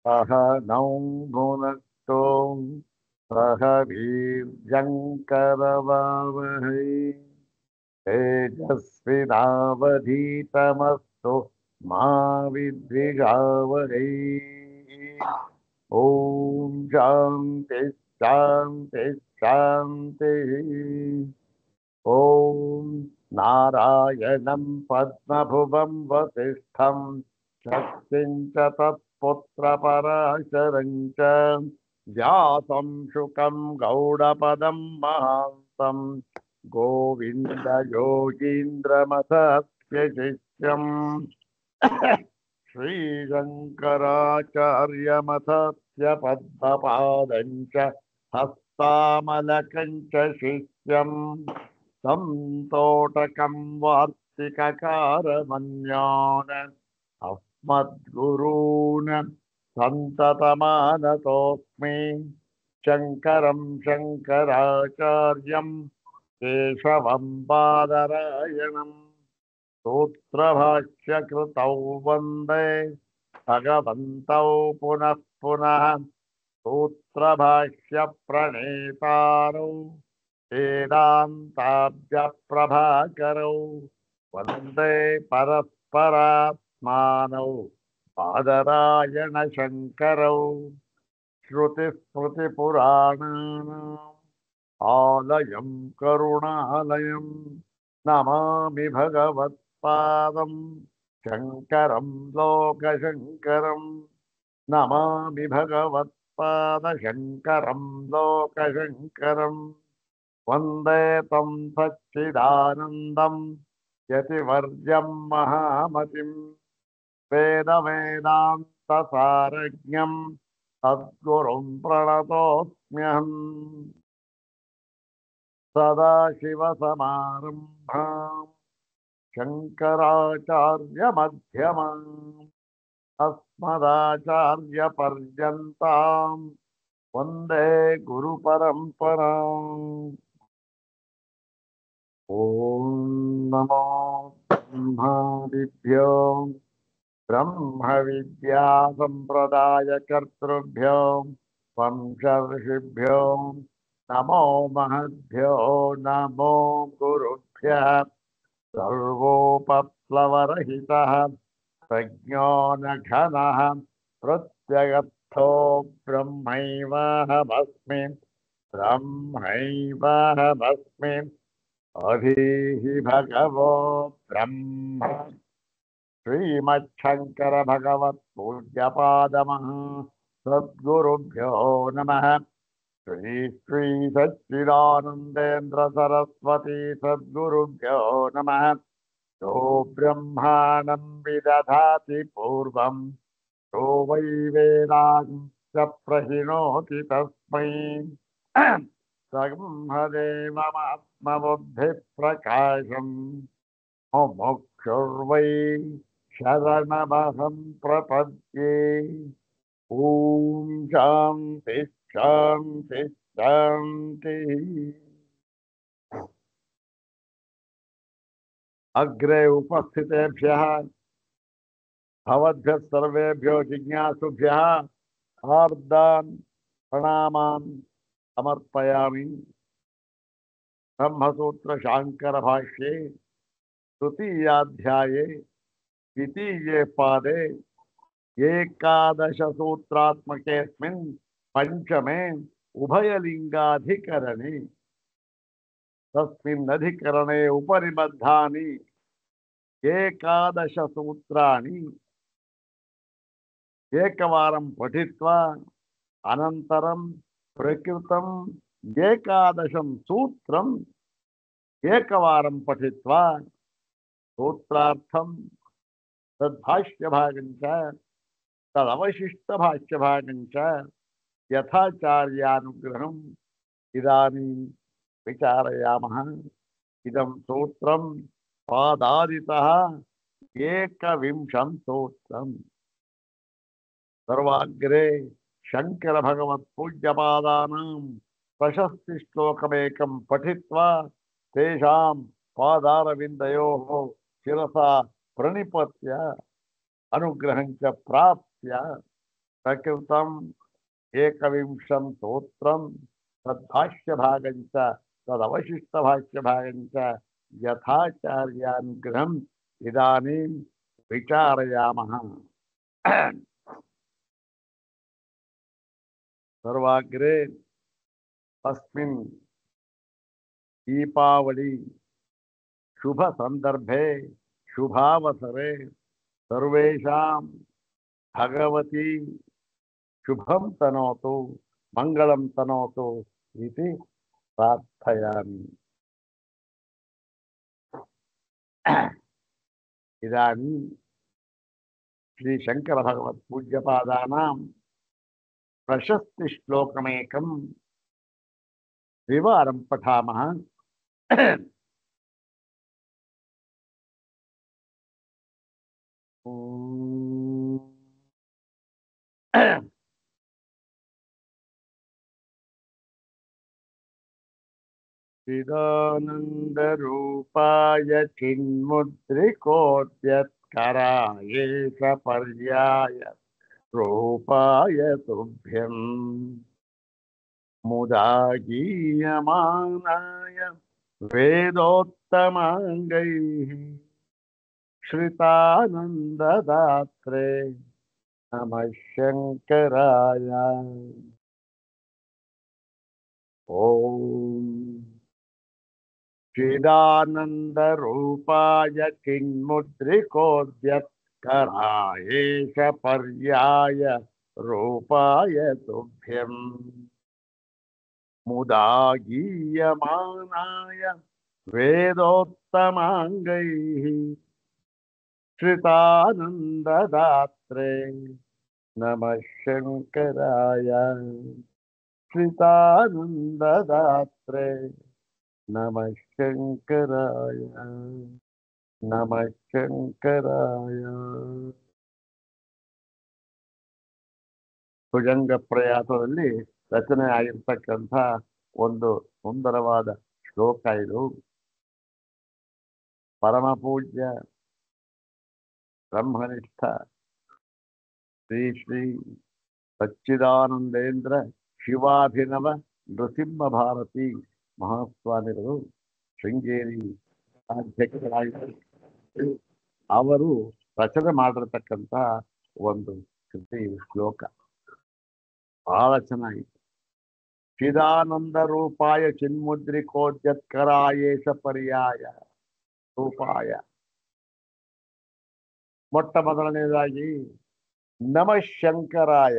सह नौ भुनक्तु सह वीर्यङ्करवावहै तेजस्विनावधीतमस्तु मा विद्विषावहै। ॐ शान्ति शान्ति शान्तिः। ॐ नारायणं पद्मभुवं वसिष्ठं शक्तिं च तत्पुत्रपराशरं च व्यासं शुकं गौडपदं महान्तं गोविन्दयोगीन्द्रमथस्य शिष्यम् श्रीशङ्कराचार्यमथस्य पद्मपादं च हस्तामलकं च शिष्यम् संतोटकं वार्तिककारमन्यान् अस्मद्गुरून् सन्ततमानतोऽस्मि शङ्करं शङ्कराचार्यं केशवं बादरायणम् सूत्रभाष्यकृतौ वन्दे भगवन्तौ पुनः पुनः सूत्रभाष्यप्रणेतारौ वेदान्ताभ्यप्रभाकरौ वन्दे परस्परात्मानौ बादरायणशङ्करौ श्रुतिस्मृतिपुराणानाम् आलयं करुणालयं नमामि भगवत्पादं शङ्करं लोकशङ्करं नमामि भगवत्पादशङ्करं लोकशङ्करं वन्दे तं सच्चिदानन्दं यतिवर्यं महामतिं वेदवेदान्तसारज्ञं सद्गुरुं प्रणतोऽस्म्यहम् सदाशिवसमारम्भाम् शङ्कराचार्यमध्यमाम् अस्मदाचार्यपर्यन्ताम् वन्दे गुरुपरम्पराम्। ॐ नमो ब्रह्मादिभ्यो ब्रह्मविद्यासम्प्रदायकर्तृभ्यो वंशऋषिभ्यो नमो महद्भ्यो नमो गुरुभ्यः सर्वोपप्लवरहितः प्रज्ञानघनः प्रत्यगर्थो ब्रह्मैवाहमस्मि ब्रह्मैवाहमस्मि अधीहि भगवो ब्रह्म श्रीमच्छङ्कर भगवत्पूज्यपादमः सद्गुरुभ्यो नमः। श्री श्री सच्चिदानन्देन्द्र सरस्वती सद्गुरुभ्यो नमः। यो ब्रह्माणं विदधाति पूर्वं यो वै वेदांश्च प्रहिणोति तस्मै ब्रह्मदेवमात्मबुद्धिप्रकाशम् मुमुक्षुर्वै शरणमहं प्रपद्ये। ॐ शान्ति शान्ति शान्तिः। अग्रे उपस्थितेभ्यः भवद्भ्यः सर्वेभ्यो जिज्ञासुभ्यः हार्दान् प्रणामान् समर्पयामि। ब्रह्मसूत्र शांकर भाष्ये तृतीयाध्याये द्वितीये पादे एकादश सूत्रात्मकेऽस्मिन् पंचमे उभयलिंगाधिकरणे तस्मिन् अधिकरणे उपनिबद्धानि एकादश सूत्राणि एकवारं पठित्वा अनन्तरं प्रकृतं एकादशं सूत्रम् एकवारं पठित्वा सूत्रार्थं तद्भाष्यभागं च तदवशिष्टभाष्यभागं च यथाचार्यानुग्रहम् इदानीं विचारयामः। इदं सूत्रं पादादितः एकविंशं सूत्रम्। सर्वाग्रे शंकर भगवत पूज्यपादानां प्रशस्ति श्लोकमेकं पठित्वा तेषां पादारविन्दयोः शिरसा प्रणिपत्य अनुग्रहं च प्राप्य ಪ್ರಕೃತಂ ಏಕವಿಂಶಂ ಸ್ತೋತ್ರಂ ತದ್ಭಾಷ್ಯಭಾಗಂಚ ತದವಶಿಷ್ಟಭಾಷ್ಯಭಾಗಂಚ ಯಥಾಚಾರ್ಯಾನುಗ್ರಹಂ ಇದಾನೀಂ ವಿಚಾರಯಾಮಃ. ಸರ್ವಾಗ್ರೆ ತಸ್ಮಿನ್ ದೀಪಾವಳಿ ಶುಭ ಸಂದರ್ಭೆ ಶುಭಾವಸರೆ ಸರ್ವೇಷಾಂ ಭಗವತಿ ಶುಭಂ ತನೋತು ಮಂಗಳಂ ತನೋತು ಇತಿ ಪ್ರಾರ್ಥಯಾಮಿ. ಇದಾನಿ ಶ್ರೀ ಶಂಕರ ಭಗವತ್ ಪೂಜ್ಯಪಾದಾನಾಂ ಪ್ರಶಸ್ತಿ ಶ್ಲೋಕಮೇಕಂ ದ್ವಿವಾರಂ ಪಠಾಮಃ. ಚಿದಾನಂದರೂಪಾಯ ಚಿನ್ಮುದ್ರಿಕೋದ್ಯತ್ಕರಾಯ ಪರ್ಯಾಯ ರೂಪಾಯ ತುಭ್ಯಂ ಮುದಾಗೀಯಮಾನಾಯ ವೇದೋತ್ತಮಾಂಗೈಃ ಶ್ರಿತಾನಂದದಾತ್ರೆ ನಮಃ ಶಂಕರಾಯ. ಓಂ ಚಿದಾನಂದರೂಪಾಯ ಚಿನ್ಮುದ್ರಿಕೋದ್ಯತ್ಕರಾಯ ಪರ್ಯಾಯ ರೂಪಾಯ ತುಭ್ಯಂ ಮುದಾಗೀಯಮಾನಾಯ ವೇದೋತ್ತಮಾಂಗೈಃ ಶ್ರಿತಾನಂದದಾತ್ರೆ ನಮಃ ಶಂಕರಾಯ. ಶ್ರಿತಾನಂದದಾತ್ರೆ ನಮಃ ಶಂಕರಾಯ. ನಮಃ ಶಂಕರಾಯ. ಭುಜಂಗ ಪ್ರಯಾಸದಲ್ಲಿ ರಚನೆ ಆಗಿರ್ತಕ್ಕಂಥ ಒಂದು ಸುಂದರವಾದ ಶ್ಲೋಕ ಇದು. ಪರಮ ಪೂಜ್ಯ ಬ್ರಹ್ಮನಿಷ್ಠ ಶ್ರೀ ಶ್ರೀ ಸಚ್ಚಿದಾನಂದೇಂದ್ರ ಶಿವಾಭಿನವ ನೃಸಿಂಹ ಭಾರತಿ ಮಹಾಸ್ವಾಮಿಗಳು ಶೃಂಗೇರಿ ಅಧ್ಯಕ್ಷರಾಗಿದ್ದರು. ಅವರು ರಚನೆ ಮಾಡಿರ್ತಕ್ಕಂಥ ಒಂದು ಕೃತಿ ಶ್ಲೋಕ ಬಹಳ ಚೆನ್ನಾಗಿತ್ತು. ಚಿದಾನಂದ ರೂಪಾಯ ಚಿನ್ಮುದ್ರಿಕೋದ್ಯತ್ಕರಾಯೇಶ ಪರ್ಯಾಯ ರೂಪಾಯ. ಮೊಟ್ಟ ಮೊದಲನೇದಾಗಿ ನಮಃ ಶಂಕರಾಯ,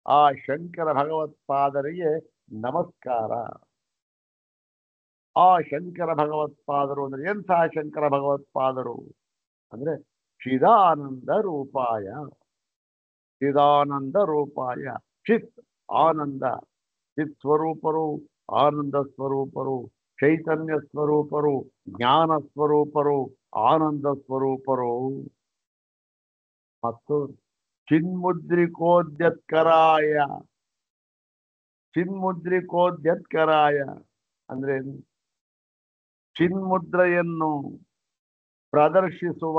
ಆ ಶಂಕರ ಭಗವತ್ಪಾದರಿಗೆ ನಮಸ್ಕಾರ. ಆ ಶಂಕರ ಭಗವತ್ಪಾದರು ಅಂದ್ರೆ ಎಂಥ ಶಂಕರ ಭಗವತ್ಪಾದರು ಅಂದ್ರೆ ಚಿದಾನಂದ ರೂಪಾಯ. ಚಿದಾನಂದ ರೂಪಾಯ, ಚಿತ್ ಆನಂದ, ಚಿತ್ ಸ್ವರೂಪರು, ಆನಂದ ಸ್ವರೂಪರು, ಚೈತನ್ಯ ಸ್ವರೂಪರು, ಜ್ಞಾನ ಸ್ವರೂಪರು, ಆನಂದ ಸ್ವರೂಪರು. ಮತ್ತು ಚಿನ್ಮುದ್ರಿಕೋದ್ಯತ್ಕರಾಯ. ಚಿನ್ಮುದ್ರಿಕೋದ್ಯತ್ಕರಾಯ ಅಂದ್ರೆ ಚಿನ್ಮುದ್ರೆಯನ್ನು ಪ್ರದರ್ಶಿಸುವ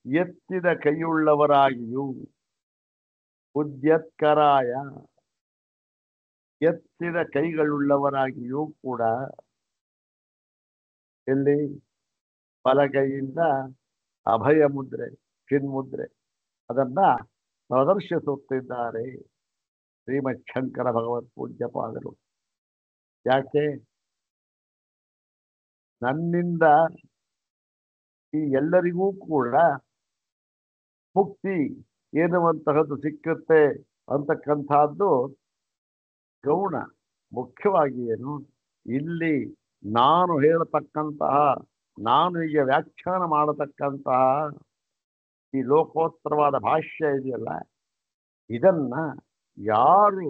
ಎತ್ತಿದ ಕೈಯುಳ್ಳವರಾಗಿಯೂ, ಉದ್ಯತ್ಕರಾಯ ಎತ್ತಿದ ಕೈಗಳುಳ್ಳವರಾಗಿಯೂ ಕೂಡ ಎಲ್ಲಿ ಬಲಗೈಯಿಂದ ಅಭಯ ಮುದ್ರೆ ಚಿನ್ಮುದ್ರೆ ಅದನ್ನ ಪ್ರದರ್ಶಿಸುತ್ತಿದ್ದಾರೆ ಶ್ರೀಮತ್ ಶಂಕರ ಭಗವತ್ ಪೂಜ್ಯಪಾದರು. ಯಾಕೆ? ನನ್ನಿಂದ ಈ ಎಲ್ಲರಿಗೂ ಕೂಡ ಮುಕ್ತಿ ಎನ್ನುವಂತಹದ್ದು ಸಿಕ್ಕುತ್ತೆ ಅಂತಕ್ಕಂಥದ್ದು ಗೌಣ. ಮುಖ್ಯವಾಗಿ ಏನು, ಇಲ್ಲಿ ನಾನು ಹೇಳತಕ್ಕಂತಹ, ನಾನು ಈಗ ವ್ಯಾಖ್ಯಾನ ಮಾಡತಕ್ಕಂತಹ ಈ ಲೋಕೋತ್ತರವಾದ ಭಾಷ್ಯ ಇದೆಯಲ್ಲ, ಇದನ್ನ ಯಾರು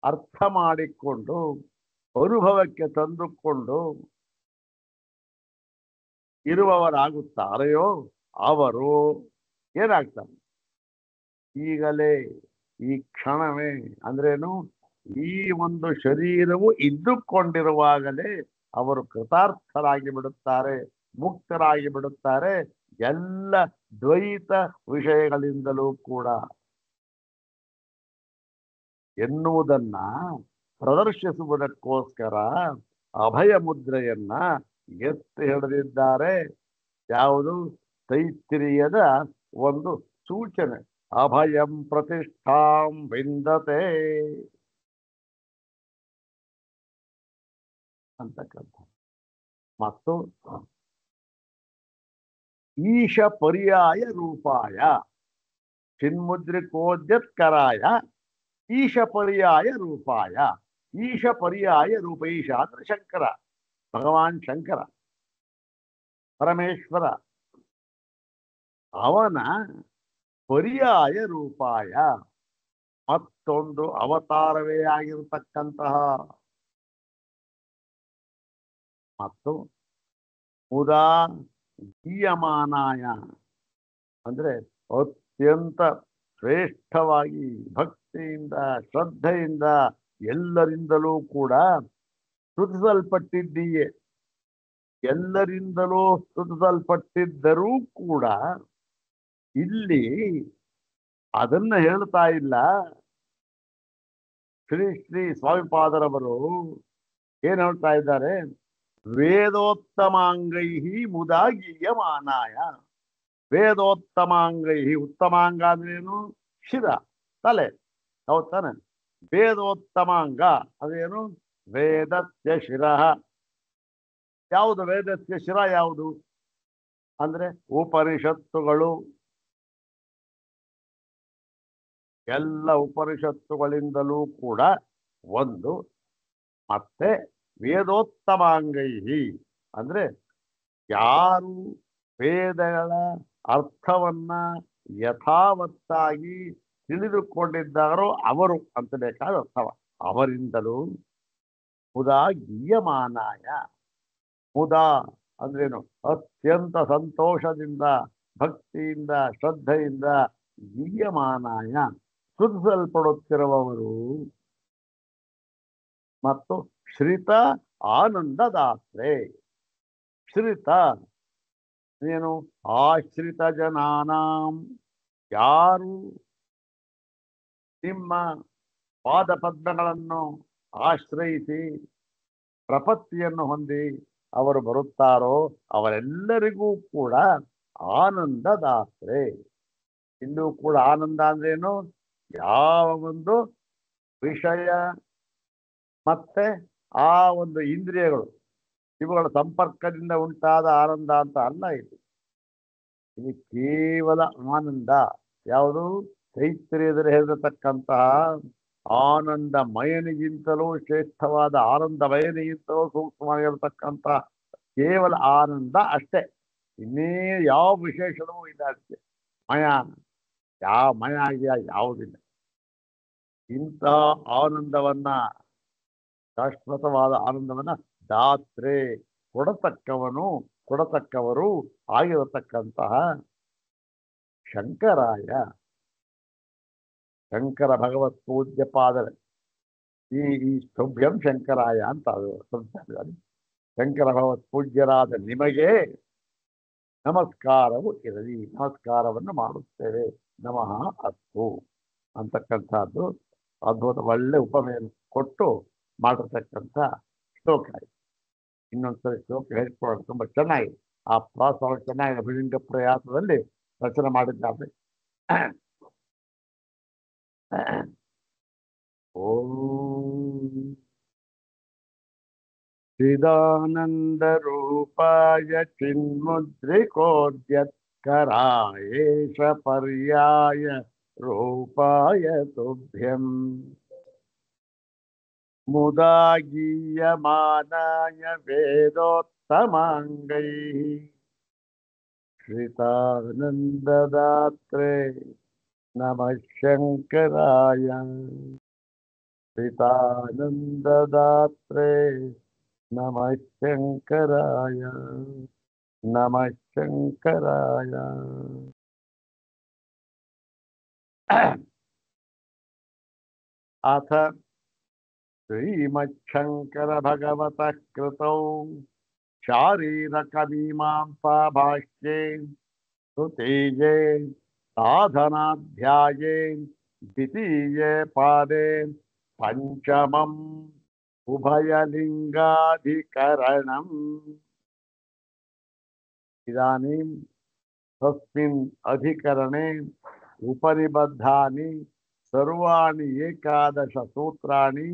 ಅರ್ಥ ಮಾಡಿಕೊಂಡು ಅನುಭವಕ್ಕೆ ತಂದುಕೊಂಡು ಇರುವವರಾಗುತ್ತಾರೆಯೋ ಅವರು ಏನಾಗ್ತಾರೆ? ಈಗಲೇ ಈ ಕ್ಷಣವೇ ಅಂದ್ರೇನು, ಈ ಒಂದು ಶರೀರವು ಇದ್ದುಕೊಂಡಿರುವಾಗಲೇ ಅವರು ಕೃತಾರ್ಥರಾಗಿ ಬಿಡುತ್ತಾರೆ, ಮುಕ್ತರಾಗಿ ಬಿಡುತ್ತಾರೆ, ಎಲ್ಲ ದ್ವೈತ ವಿಷಯಗಳಿಂದಲೂ ಕೂಡ ಎನ್ನುವುದನ್ನ ಪ್ರದರ್ಶಿಸುವುದಕ್ಕೋಸ್ಕರ ಅಭಯ ಮುದ್ರೆಯನ್ನ ಎತ್ತಿ ಹಿಡಿದಿದ್ದಾರೆ. ಯಾವುದು? ತೈತ್ತಿರೀಯದ ಒಂದು ಸೂಚನೆ. ಅಭಯಂ ಪ್ರತಿಷ್ಠಾಂ ವಿಂದತೆ ಅಂತಕ್ಕಂಥ. ಮತ್ತು ಈಶ ಪರ್ಯಾಯ ರೂಪಾಯ ಚಿನ್ಮುದ್ರಿಕೋದ್ಯತ್ಕರಾಯ ಈಶ ಪರ್ಯಾಯ ರೂಪಾಯ. ಈಶ ಪರ್ಯಾಯ ರೂಪ. ಈಶ ಅಂದ್ರೆ ಶಂಕರ, ಭಗವಾನ್ ಶಂಕರ ಪರಮೇಶ್ವರ. ಅವನ ಪರ್ಯಾಯ ರೂಪಾಯ ಮತ್ತೊಂದು ಅವತಾರವೇ ಆಗಿರತಕ್ಕಂತಹ ಮತ್ತು ಮುದಾ ಗೀಯಮಾನಾಯ ಅಂದ್ರೆ ಅತ್ಯಂತ ಶ್ರೇಷ್ಠವಾಗಿ ಭಕ್ತಿಯಿಂದ ಶ್ರದ್ಧೆಯಿಂದ ಎಲ್ಲರಿಂದಲೂ ಕೂಡ ಸ್ತುತಿಸಲ್ಪಟ್ಟಿದ್ದೀಯೆ. ಎಲ್ಲರಿಂದಲೂ ಸ್ತುತಿಸಲ್ಪಟ್ಟಿದ್ದರೂ ಕೂಡ ಇಲ್ಲಿ ಅದನ್ನ ಹೇಳ್ತಾ ಇಲ್ಲ. ಶ್ರೀ ಶ್ರೀ ಸ್ವಾಮಿಪಾದರವರು ಏನ್ ಹೇಳ್ತಾ ಇದ್ದಾರೆ? ವೇದೋತ್ತಮಾಂಗೈ ಮುದಾ ಗೀಯಮಾನಾಯ. ವೇದೋತ್ತಮಾಂಗೈ, ಉತ್ತಮಾಂಗ ಅಂದ್ರೇನು? ಶಿರ, ತಲೆ, ಹೌದ್ ತಾನೆ? ವೇದೋತ್ತಮಾಂಗ ಅದೇನು? ವೇದಸ್ಯ ಶಿರ. ಯಾವುದು ವೇದಸ್ಯ ಶಿರ? ಯಾವುದು ಅಂದ್ರೆ ಉಪನಿಷತ್ತುಗಳು. ಎಲ್ಲ ಉಪನಿಷತ್ತುಗಳಿಂದಲೂ ಕೂಡ ಒಂದು. ಮತ್ತೆ ವೇದೋತ್ತಮಾಂಗೈ ಅಂದ್ರೆ ಯಾರು ವೇದಗಳ ಅರ್ಥವನ್ನ ಯಥಾವತ್ತಾಗಿ ತಿಳಿದುಕೊಂಡಿದ್ದಾರೋ ಅವರು ಅಂತ ಬೇಕಾದ ಅರ್ಥವ. ಅವರಿಂದಲೂ ಮುದಾ ಗೀಯಮಾನಾಯ. ಮುದಾ ಅಂದ್ರೇನು? ಅತ್ಯಂತ ಸಂತೋಷದಿಂದ ಭಕ್ತಿಯಿಂದ ಶ್ರದ್ಧೆಯಿಂದ ಗೀಯಮಾನಾಯ ಸ್ತುತಿಸಲ್ಪಡುತ್ತಿರುವವರು. ಮತ್ತು ಶ್ರಿತ ಆನಂದದಾತ್ರೆ. ಶ್ರಿತ ಏನು? ಆಶ್ರಿತ ಜನಾನಾಂ, ಯಾರು ನಿಮ್ಮ ಪಾದಪದ್ಮಗಳನ್ನು ಆಶ್ರಯಿಸಿ ಪ್ರಪತ್ತಿಯನ್ನು ಹೊಂದಿ ಅವರು ಬರುತ್ತಾರೋ ಅವರೆಲ್ಲರಿಗೂ ಕೂಡ ಆನಂದದಾತ್ರೆ. ಇಲ್ಲೂ ಕೂಡ ಆನಂದ ಅಂದ್ರೇನು? ಯಾವ ಒಂದು ವಿಷಯ ಮತ್ತೆ ಆ ಒಂದು ಇಂದ್ರಿಯಗಳು ಇವುಗಳ ಸಂಪರ್ಕದಿಂದ ಉಂಟಾದ ಆನಂದ ಅಂತ ಅಲ್ಲ. ಇದು ಕೇವಲ ಆನಂದ. ಯಾವುದು? ತೈತ್ರಿಯದಲ್ಲಿ ಹೇಳಿರತಕ್ಕಂತಹ ಆನಂದಮಯನಿಗಿಂತಲೂ ಶ್ರೇಷ್ಠವಾದ ಆನಂದಮಯನಿಗಿಂತಲೂ ಸೂಕ್ಷ್ಮವಾಗಿರತಕ್ಕಂಥ ಕೇವಲ ಆನಂದ ಅಷ್ಟೇ. ಇನ್ನೇ ಯಾವ ವಿಶೇಷಣವೂ ಇಲ್ಲ. ಅಷ್ಟೇ ಮಯ. ಯಾವ ಮಯ ಆಗಿಯ ಯಾವುದಿಲ್ಲ. ಇಂತಹ ಆನಂದವನ್ನ, ಶಾಶ್ವತವಾದ ಆನಂದವನ್ನ ದಾತ್ರೆ ಕೊಡತಕ್ಕವರು ಆಗಿರತಕ್ಕಂತಹ ಶಂಕರಾಯ, ಶಂಕರ ಭಗವತ್ ಪೂಜ್ಯ ಪಾದರ ಈ ಸ್ತುಭ್ಯಂ ಶಂಕರಾಯ ಅಂತ ಶಂಕರ ಭಗವತ್ ಪೂಜ್ಯರಾದ ನಿಮಗೆ ನಮಸ್ಕಾರವು ಇರಲಿ, ನಮಸ್ಕಾರವನ್ನು ಮಾಡುತ್ತೇವೆ, ನಮಃ ಅಸ್ತು ಅಂತಕ್ಕಂಥದ್ದು ಅದ್ಭುತ ಒಳ್ಳೆ ಉಪಮೆಯನ್ನು ಕೊಟ್ಟು ಮಾಡಿರ್ತಕ್ಕಂಥ ಶ್ಲೋಕ. ಇನ್ನೊಂದ್ಸರಿ ಶ್ಲೋಕ ಹೇಳ್ಕೊಳ್ಳೋದು ತುಂಬಾ ಚೆನ್ನಾಗಿದೆ. ಆ ಪ್ರಾಸ ಚೆನ್ನಾಗಿ ಅಭಿಲಿಂಗ ಪ್ರಯಾಸದಲ್ಲಿ ರಚನೆ ಮಾಡಿದ್ದಾರೆ. ಓಂ ಚಿದಾನಂದ ರೂಪಾಯ ಚಿನ್ಮುದ್ರಿಕೋದ್ಯತ್ಕರಾಯೇಷ ಪರ್ಯಾಯ ರೂಪಾಯ ತುಭ್ಯಂ ಮುದಾ ಗೀಯಮಾನಾಯ ವೇದೋತ್ತಮಾಂಗೈ ಶ್ರಿತಾನಂದದಾತ್ರೆ ನಮಃ ಶಂಕರಾಯ. ಶ್ರಿತಾನಂದದಾತ್ರೆ ನಮಃ ಶಂಕರಾಯ. ನಮಃ ಶಂಕರಾಯ. ಅಥ ಶ್ರೀಮಚ್ಛಂಕರ ಭಗವತಃ ಕೃತೌ ಶಾರೀರಕ ಮೀಮಾಂಸಾ ಭಾಷ್ಯೇ तृतीये साधनाध्याये द्वितीये पादे पंचमम् उभयलिंगाधिकरणम्। इदानीं तस्मिन् अधिकरणे उपनिबद्धानि सर्वाणि 11 सूत्राणि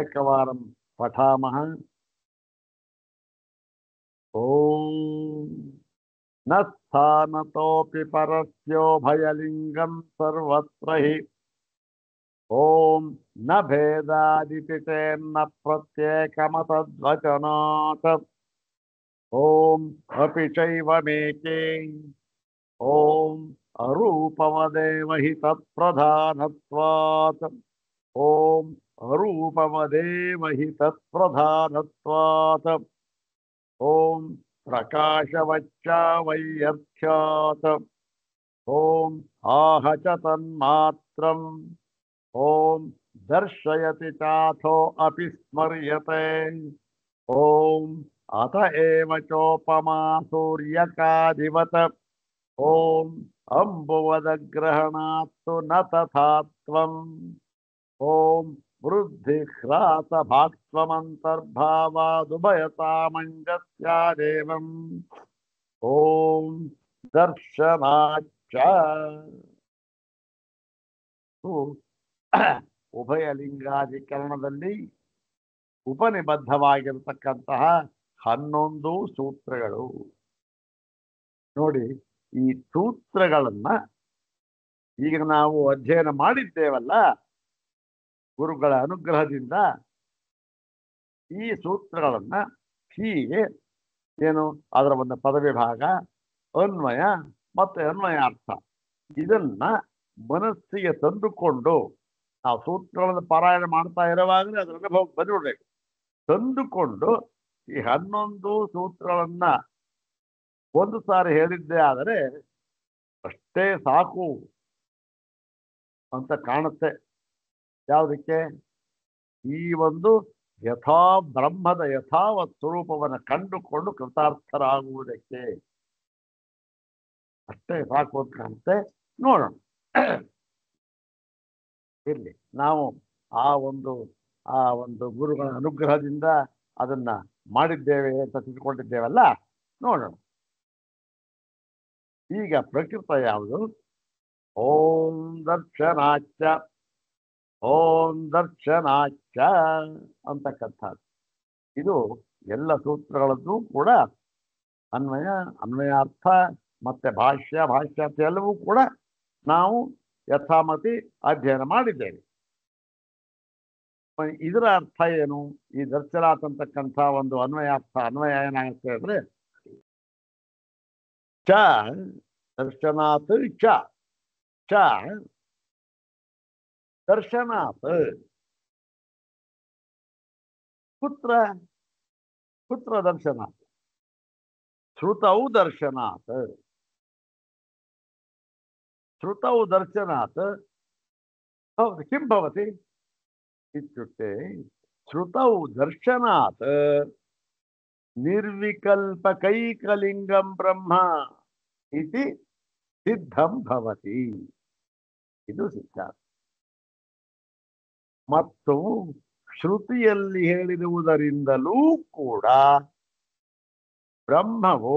एकवारं पठामः। ओम न स्थानतोऽपि परस्योभयलिङ्गं सर्वत्र हि ओम न भेदादिति चेन्न प्रत्येकमतद्वचनात् ओम अपि चैवमेके ओम अरूपवदेव हि तत्प्रधानत्वात् ओम अरूपवदेव हि तत्प्रधानत्वात् ओम प्रकाशवच्चा वैयर्थ्यात् ओम आह च तन्मात्रम् ओम दर्शयति चाथो अपि स्मर्यते ओम अत एव चोपमा सूर्यकादिवत् ओम अम्बुवदग्रहणात्तु न तथा त्वम् ओम वृद्धिह्रास भाक्त्वमन्तर्भावादुभयतामञ्जस्यादेवम् ओम दर्शनाच्च ಉಭಯಲಿಂಗಾಧಿಕರಣದಲ್ಲಿ ಉಪನಿಬದ್ಧವಾಗಿರತಕ್ಕಂತಹ 11 ಸೂತ್ರಗಳು. ನೋಡಿ, ಈ ಸೂತ್ರಗಳನ್ನ ಈಗ ನಾವು ಅಧ್ಯಯನ ಮಾಡಿದ್ದೇವಲ್ಲ, ಗುರುಗಳ ಅನುಗ್ರಹದಿಂದ ಈ ಸೂತ್ರಗಳನ್ನ ಹೀಗೆ ಏನು ಅದರ ಒಂದು ಪದವಿಭಾಗ, ಅನ್ವಯ ಮತ್ತು ಅನ್ವಯಾರ್ಥ ಇದನ್ನ ಮನಸ್ಸಿಗೆ ತಂದುಕೊಂಡು ನಾವು ಸೂತ್ರಗಳನ್ನು ಪಾರಾಯಣ ಮಾಡ್ತಾ ಇರುವಾಗಲೇ ಅದರ ಅನುಭವ ಬಂದುಬಿಡ್ಬೇಕು. ತಂದುಕೊಂಡು ಈ 11 ಸೂತ್ರಗಳನ್ನ ಒಂದು ಸಾರಿ ಹೇಳಿದ್ದೇ ಆದರೆ ಅಷ್ಟೇ ಸಾಕು ಅಂತ ಕಾಣುತ್ತೆ. ಯಾವುದಕ್ಕೆ? ಈ ಒಂದು ಯಥಾ ಬ್ರಹ್ಮದ ಯಥಾವತ್ ಸ್ವರೂಪವನ್ನು ಕಂಡುಕೊಂಡು ಕೃತಾರ್ಥರಾಗುವುದಕ್ಕೆ ಅಷ್ಟೇ ಸಾಕು ಅಂತ ಕಾಣುತ್ತೆ. ನೋಡೋಣ, ಇರಲಿ, ನಾವು ಆ ಒಂದು ಗುರುಗಳ ಅನುಗ್ರಹದಿಂದ ಅದನ್ನ ಮಾಡಿದ್ದೇವೆ ಅಂತ ತಿಳ್ಕೊಂಡಿದ್ದೇವಲ್ಲ, ನೋಡೋಣ. ಈಗ ಪ್ರಕೃತ ಯಾವುದು? ಓಂ ದರ್ಶನಾಚ ಓಂ ದರ್ಶನಾಚ ಅಂತಕ್ಕಂಥದ್ದು. ಇದು ಎಲ್ಲ ಸೂತ್ರಗಳದ್ದು ಕೂಡ ಅನ್ವಯ, ಅನ್ವಯಾರ್ಥ ಮತ್ತೆ ಭಾಷ್ಯಾರ್ಥ ಎಲ್ಲವೂ ಕೂಡ ನಾವು ಯಥಾಮತಿ ಅಧ್ಯಯನ ಮಾಡಿದ್ದೇವೆ. ಇದರ ಅರ್ಥ ಏನು? ಈ ದರ್ಶನಾಥ್ ಅಂತಕ್ಕಂಥ ಒಂದು ಅನ್ವಯಾರ್ಥ, ಅನ್ವಯ ಏನಾಗುತ್ತೆ ಅಂದ್ರೆ ಚ ದರ್ಶನಾಥ್ ಚ ಚ ದರ್ಶನಾಥ್ ಪುತ್ರ ದರ್ಶನಾಥ್ ಶ್ರುತೌ ದರ್ಶನಾಥ್ ಶ್ರುತೌ ದರ್ಶನಾಥ್ ಹೌದು किं भवति इत्युक्ते श्रुतौ दर्शनात् निर्विकल्पकैकलिङ्गं ब्रह्म इति सिद्धं भवति. ಇದು ಸಿದ್ಧ. ಮತ್ತು ಶ್ರುತಿಯಲ್ಲಿ ಹೇಳಿರುವುದರಿಂದಲೂ ಕೂಡ ಬ್ರಹ್ಮವು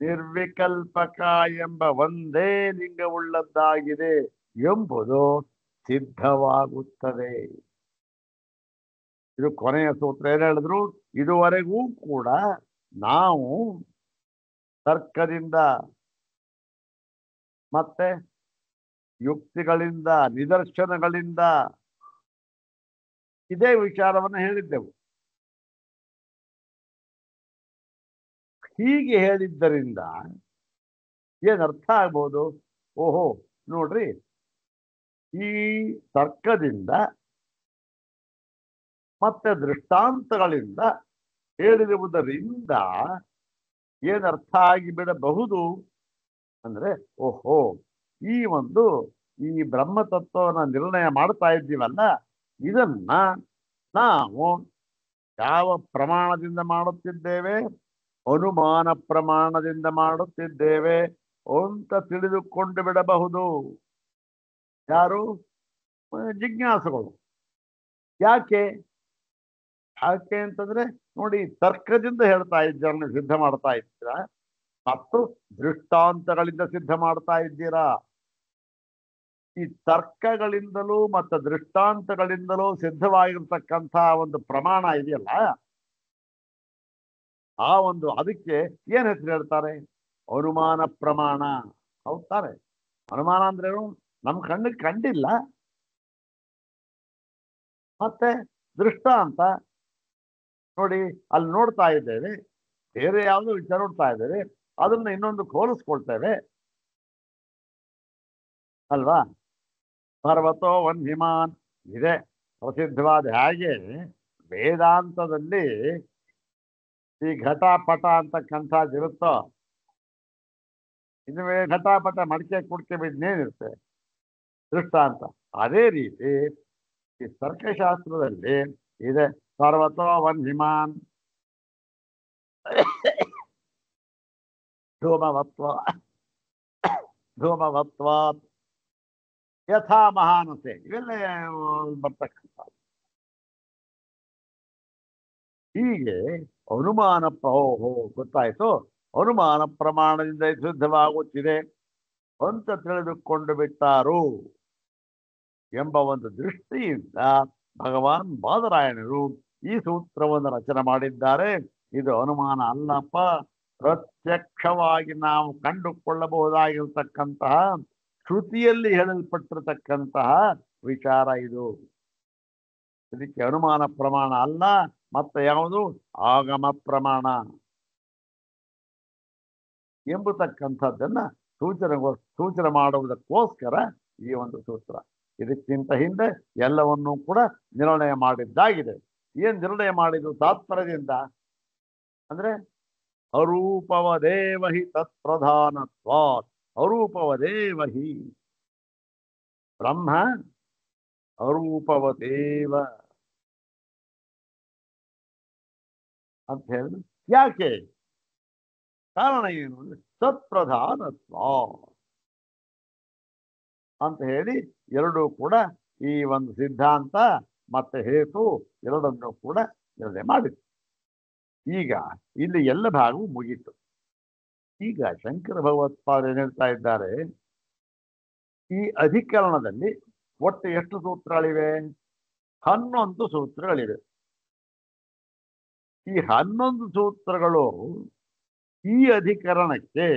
ನಿರ್ವಿಕಲ್ಪಕ ಎಂಬ ಒಂದೇ ಲಿಂಗವುಳ್ಳದ್ದಾಗಿದೆ ಎಂಬುದು ಸಿದ್ಧವಾಗುತ್ತದೆ. ಇದು ಕೊನೆಯ ಸೂತ್ರ. ಏನು ಹೇಳಿದ್ರು? ಇದುವರೆಗೂ ಕೂಡ ನಾವು ತರ್ಕದಿಂದ ಮತ್ತೆ ಯುಕ್ತಿಗಳಿಂದ, ನಿದರ್ಶನಗಳಿಂದ ಇದೇ ವಿಚಾರವನ್ನು ಹೇಳಿದ್ದೆವು. ಹೀಗೆ ಹೇಳಿದ್ದರಿಂದ ಏನರ್ಥ ಆಗ್ಬೋದು? ಓಹೋ, ನೋಡ್ರಿ, ಈ ತರ್ಕದಿಂದ ಮತ್ತೆ ದೃಷ್ಟಾಂತಗಳಿಂದ ಹೇಳಿರುವುದರಿಂದ ಏನರ್ಥ ಆಗಿಬಿಡಬಹುದು ಅಂದ್ರೆ, ಓಹೋ, ಈ ಬ್ರಹ್ಮತತ್ವವನ್ನು ನಿರ್ಣಯ ಮಾಡ್ತಾ ಇದ್ದೀವಲ್ಲ, ಇದನ್ನ ನಾವು ಯಾವ ಪ್ರಮಾಣದಿಂದ ಮಾಡುತ್ತಿದ್ದೇವೆ? ಅನುಮಾನ ಪ್ರಮಾಣದಿಂದ ಮಾಡುತ್ತಿದ್ದೇವೆ ಅಂತ ತಿಳಿದುಕೊಂಡು ಬಿಡಬಹುದು. ಯಾರು? ಜಿಜ್ಞಾಸುಗಳು. ಯಾಕೆ ಯಾಕೆ ಅಂತಂದ್ರೆ ನೋಡಿ, ತರ್ಕದಿಂದ ಹೇಳ್ತಾ ಇದ್ದೀರ, ಸಿದ್ಧ ಮಾಡ್ತಾ ಇದ್ದೀರಾ ಮತ್ತು ದೃಷ್ಟಾಂತಗಳಿಂದ ಸಿದ್ಧ ಮಾಡ್ತಾ ಇದ್ದೀರಾ. ಈ ತರ್ಕಗಳಿಂದಲೂ ಮತ್ತು ದೃಷ್ಟಾಂತಗಳಿಂದಲೂ ಸಿದ್ಧವಾಗಿರ್ತಕ್ಕಂಥ ಒಂದು ಪ್ರಮಾಣ ಇದೆಯಲ್ಲ, ಆ ಒಂದು ಅದಕ್ಕೆ ಏನ್ ಹೆಸರು ಹೇಳ್ತಾರೆ? ಅನುಮಾನ ಪ್ರಮಾಣ. ಹೌದಾರೆ? ಅನುಮಾನ ಅಂದ್ರೇನು? ನಮ್ ಕಣ್ಣಿಗೆ ಕಂಡಿಲ್ಲ. ಮತ್ತೆ ದೃಷ್ಟಾಂತ ನೋಡಿ, ಅಲ್ಲಿ ನೋಡ್ತಾ ಇದ್ದೇವೆ, ಬೇರೆ ಯಾವ್ದು ವಿಚಾರ ನೋಡ್ತಾ ಇದ್ದೇವೆ, ಅದನ್ನ ಇನ್ನೊಂದು ಹೋಲಿಸ್ಕೊಳ್ತೇವೆ ಅಲ್ವಾ? ಪರ್ವತೋ ವನ್ಹಿಮಾನ್ ಇದೆ ಪ್ರಸಿದ್ಧವಾದ. ಹಾಗೆ ವೇದಾಂತದಲ್ಲಿ ಈ ಘಟಾಪಟ ಅಂತಕ್ಕಂಥದ್ದಿರುತ್ತೋ, ಇನ್ನು ಘಟಾಪಟ ಮಡಿಕೆ ಕುಡಿಕೆ ಬಿದ್ದನೇನಿರುತ್ತೆ ದೃಷ್ಟಾಂತ. ಅದೇ ರೀತಿ ಈ ತರ್ಕಶಾಸ್ತ್ರದಲ್ಲಿ ಇದೆ ಪರ್ವತೋ ವನ್ಹಿಮಾನ್ ಧೂಮವತ್ವ ಧೂಮವತ್ವಾತ್ ಯಥಾ ಮಹಾನತೆ, ಇವೆಲ್ಲ ಬರ್ತಕ್ಕಂಥ. ಹೀಗೆ ಅನುಮಾನ ಗೊತ್ತಾಯ್ತು, ಅನುಮಾನ ಪ್ರಮಾಣದಿಂದ ಸಿದ್ಧವಾಗುತ್ತಿದೆ ಅಂತ ತಿಳಿದುಕೊಂಡು ಬಿಟ್ಟಾರು ಎಂಬ ಒಂದು ದೃಷ್ಟಿಯಿಂದ ಭಗವಾನ್ ಬಾದರಾಯಣರು ಈ ಸೂತ್ರವನ್ನು ರಚನೆ ಮಾಡಿದ್ದಾರೆ. ಇದು ಅನುಮಾನ ಅಲ್ಲಪ್ಪ, ಪ್ರತ್ಯಕ್ಷವಾಗಿ ನಾವು ಕಂಡುಕೊಳ್ಳಬಹುದಾಗಿರ್ತಕ್ಕಂತಹ ಶ್ರುತಿಯಲ್ಲಿ ಹೇಳಲ್ಪಟ್ಟಿರತಕ್ಕಂತಹ ವಿಚಾರ ಇದು. ಇದಕ್ಕೆ ಅನುಮಾನ ಪ್ರಮಾಣ ಅಲ್ಲ, ಮತ್ತೆ ಯಾವುದು? ಆಗಮ ಪ್ರಮಾಣ ಎಂಬತಕ್ಕಂಥದ್ದನ್ನ ಸೂಚನೆ ಮಾಡುವುದಕ್ಕೋಸ್ಕರ ಈ ಒಂದು ಸೂತ್ರ. ಇದಕ್ಕಿಂತ ಹಿಂದೆ ಎಲ್ಲವನ್ನೂ ಕೂಡ ನಿರ್ಣಯ ಮಾಡಿದ್ದಾಗಿದೆ. ಏನ್ ನಿರ್ಣಯ ಮಾಡಿದ್ದು ತಾತ್ಪರ್ಯದಿಂದ ಅಂದ್ರೆ ಅರೂಪವದೇವಹಿ ತತ್ಪ್ರಧಾನತ್ವಾತ್. ಅರೂಪವದೇವಹಿ ಬ್ರಹ್ಮ ಅರೂಪವದೇವ ಅಂತ ಹೇಳಿದ್ರು. ಯಾಕೆ? ಕಾರಣ ಏನು ಅಂದ್ರೆ ತತ್ಪ್ರಧಾನತ್ವ ಅಂತ ಹೇಳಿ ಎರಡೂ ಕೂಡ ಈ ಒಂದು ಸಿದ್ಧಾಂತ ಮತ್ತೆ ಹೇತು ಎರಡನ್ನೂ ಕೂಡ ನಿರ್ಣಯ ಮಾಡಿದ್ರು. ಈಗ ಇಲ್ಲಿ ಎಲ್ಲ ಭಾಗವೂ ಮುಗೀತು. ಈಗ ಶಂಕರ ಭಗವತ್ಪಾದರು ಏನ್ ಹೇಳ್ತಾ ಇದ್ದಾರೆ, ಈ ಅಧಿಕರಣದಲ್ಲಿ ಒಟ್ಟು ಎಷ್ಟು ಸೂತ್ರಗಳಿವೆ? 11 ಸೂತ್ರಗಳಿವೆ. ಈ 11 ಸೂತ್ರಗಳು ಈ ಅಧಿಕರಣಕ್ಕೆ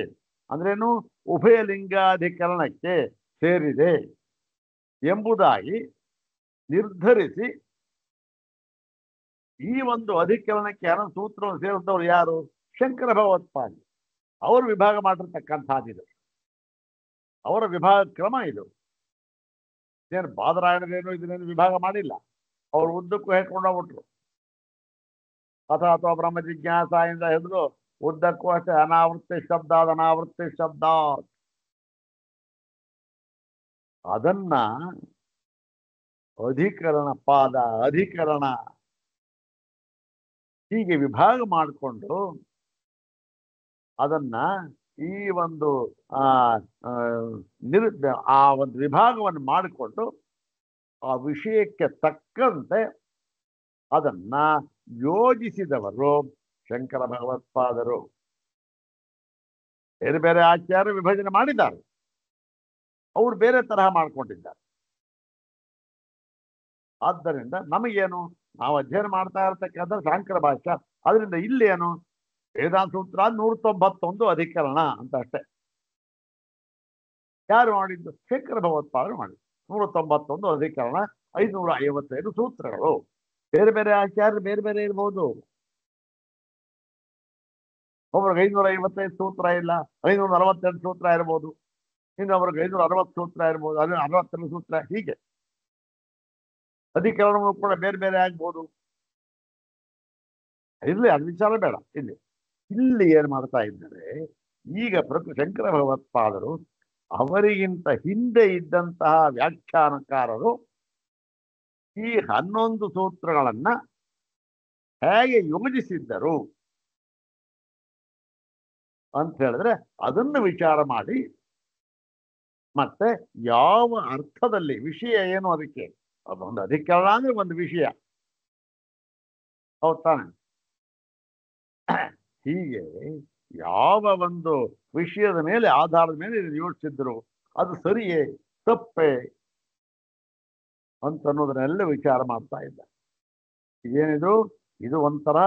ಅಂದ್ರೇನು ಉಭಯಲಿಂಗಾಧಿಕರಣಕ್ಕೆ ಸೇರಿದೆ ಎಂಬುದಾಗಿ ನಿರ್ಧರಿಸಿ ಈ ಒಂದು ಅಧಿಕರಣಕ್ಕೆ ಯಾರು ಸೂತ್ರವನ್ನು ಸೇರಿದವರು ಯಾರು? ಶಂಕರ ಭಗವತ್ಪಾದ. ಅವರು ವಿಭಾಗ ಮಾಡಿರ್ತಕ್ಕಂಥದ್ದಿದೆ, ಅವರ ವಿಭಾಗ ಕ್ರಮ ಇದು. ಏನು ಬಾದರಾಯಣರೇನು ಇದನ್ನೇನು ವಿಭಾಗ ಮಾಡಿಲ್ಲ, ಅವರು ಉದ್ದಕ್ಕೂ ಹೇಳ್ಕೊಂಡು ಹೋಗ್ಬಿಟ್ರು. ಅಥವಾ ಬ್ರಹ್ಮ ಜಿಜ್ಞಾಸ ಇಂದ ಹಿಡಿದು ಉದ್ದಕ್ಕೂ ಅಷ್ಟೇ ಅನಾವೃತ್ತಿ ಶಬ್ದ ಅನಾವೃತ್ತಿ ಶಬ್ದ ಅದನ್ನ ಅಧಿಕರಣ ಪಾದ ಅಧಿಕರಣ ಹೀಗೆ ವಿಭಾಗ ಮಾಡಿಕೊಂಡು ಅದನ್ನ ಈ ಒಂದು ಆ ಒಂದು ವಿಭಾಗವನ್ನು ಮಾಡಿಕೊಂಡು ಆ ವಿಷಯಕ್ಕೆ ತಕ್ಕಂತೆ ಅದನ್ನ ಯೋಜಿಸಿದವರು ಶಂಕರ ಭಗವತ್ಪಾದರು. ಬೇರೆ ಬೇರೆ ಆಚಾರ್ಯ ವಿಭಜನೆ ಮಾಡಿದ್ದಾರೆ, ಅವ್ರು ಬೇರೆ ತರಹ ಮಾಡ್ಕೊಂಡಿದ್ದಾರೆ. ಆದ್ದರಿಂದ ನಮಗೇನು, ನಾವು ಅಧ್ಯಯನ ಮಾಡ್ತಾ ಇರತಕ್ಕಂಥ ಶಾಂಕರ ಭಾಷ್ಯ, ಅದರಿಂದ ಇಲ್ಲಿ ಏನು ವೇದಾಂತ ಸೂತ್ರ 191 ಅಧಿಕರಣ ಅಂತ ಅಷ್ಟೇ. ಯಾರು ಮಾಡಿದ್ದು? ಶಂಕರ ಭಗವತ್ಪಾದರು ಮಾಡಿದ್ದು. 191 ಅಧಿಕರಣ, 555 ಸೂತ್ರಗಳು. ಬೇರೆ ಬೇರೆ ಆಚಾರ್ಯರು ಬೇರೆ ಬೇರೆ ಇರ್ಬೋದು. ಒಬ್ರಿಗೆ 555 ಸೂತ್ರ ಇಲ್ಲ, 542 ಸೂತ್ರ ಇರ್ಬೋದು, ಇನ್ನೊಬ್ರಿಗೆ 560 ಸೂತ್ರ ಇರ್ಬೋದು, 62 ಸೂತ್ರ. ಹೀಗೆ ಅಧಿಕರಣಗಳು ಕೂಡ ಬೇರೆ ಬೇರೆ ಆಗ್ಬೋದು. ಇಲ್ಲಿ ಅದು ವಿಚಾರ ಬೇಡ. ಇಲ್ಲಿ ಏನ್ ಮಾಡ್ತಾ ಇದ್ದಾರೆ, ಈಗ ಶಂಕರ ಭಗವತ್ಪಾದರು ಅವರಿಗಿಂತ ಹಿಂದೆ ಇದ್ದಂತಹ ವ್ಯಾಖ್ಯಾನಕಾರರು ಈ 11 ಸೂತ್ರಗಳನ್ನ ಹೇಗೆ ಯೋಜಿಸಿದ್ದರು ಅಂತ ಹೇಳಿದ್ರೆ ಅದನ್ನು ವಿಚಾರ ಮಾಡಿ ಮತ್ತೆ ಯಾವ ಅರ್ಥದಲ್ಲಿ ವಿಷಯ ಏನು ಅದಕ್ಕೆ ಅದೊಂದು ಅಧಿಕರಣ ಅಂದ್ರೆ ಒಂದು ವಿಷಯ ಹೌದ್ ತಾನೆ. ಹೀಗೆ ಯಾವ ಒಂದು ವಿಷಯದ ಮೇಲೆ ಆಧಾರದ ಮೇಲೆ ಯೋಚಿಸಿದ್ರು ಅದು ಸರಿಯೇ ತಪ್ಪೇ ಅಂತ ಅನ್ನೋದನ್ನೆಲ್ಲ ವಿಚಾರ ಮಾಡ್ತಾ ಇದ್ದ. ಏನಿದು ಇದು ಒಂಥರ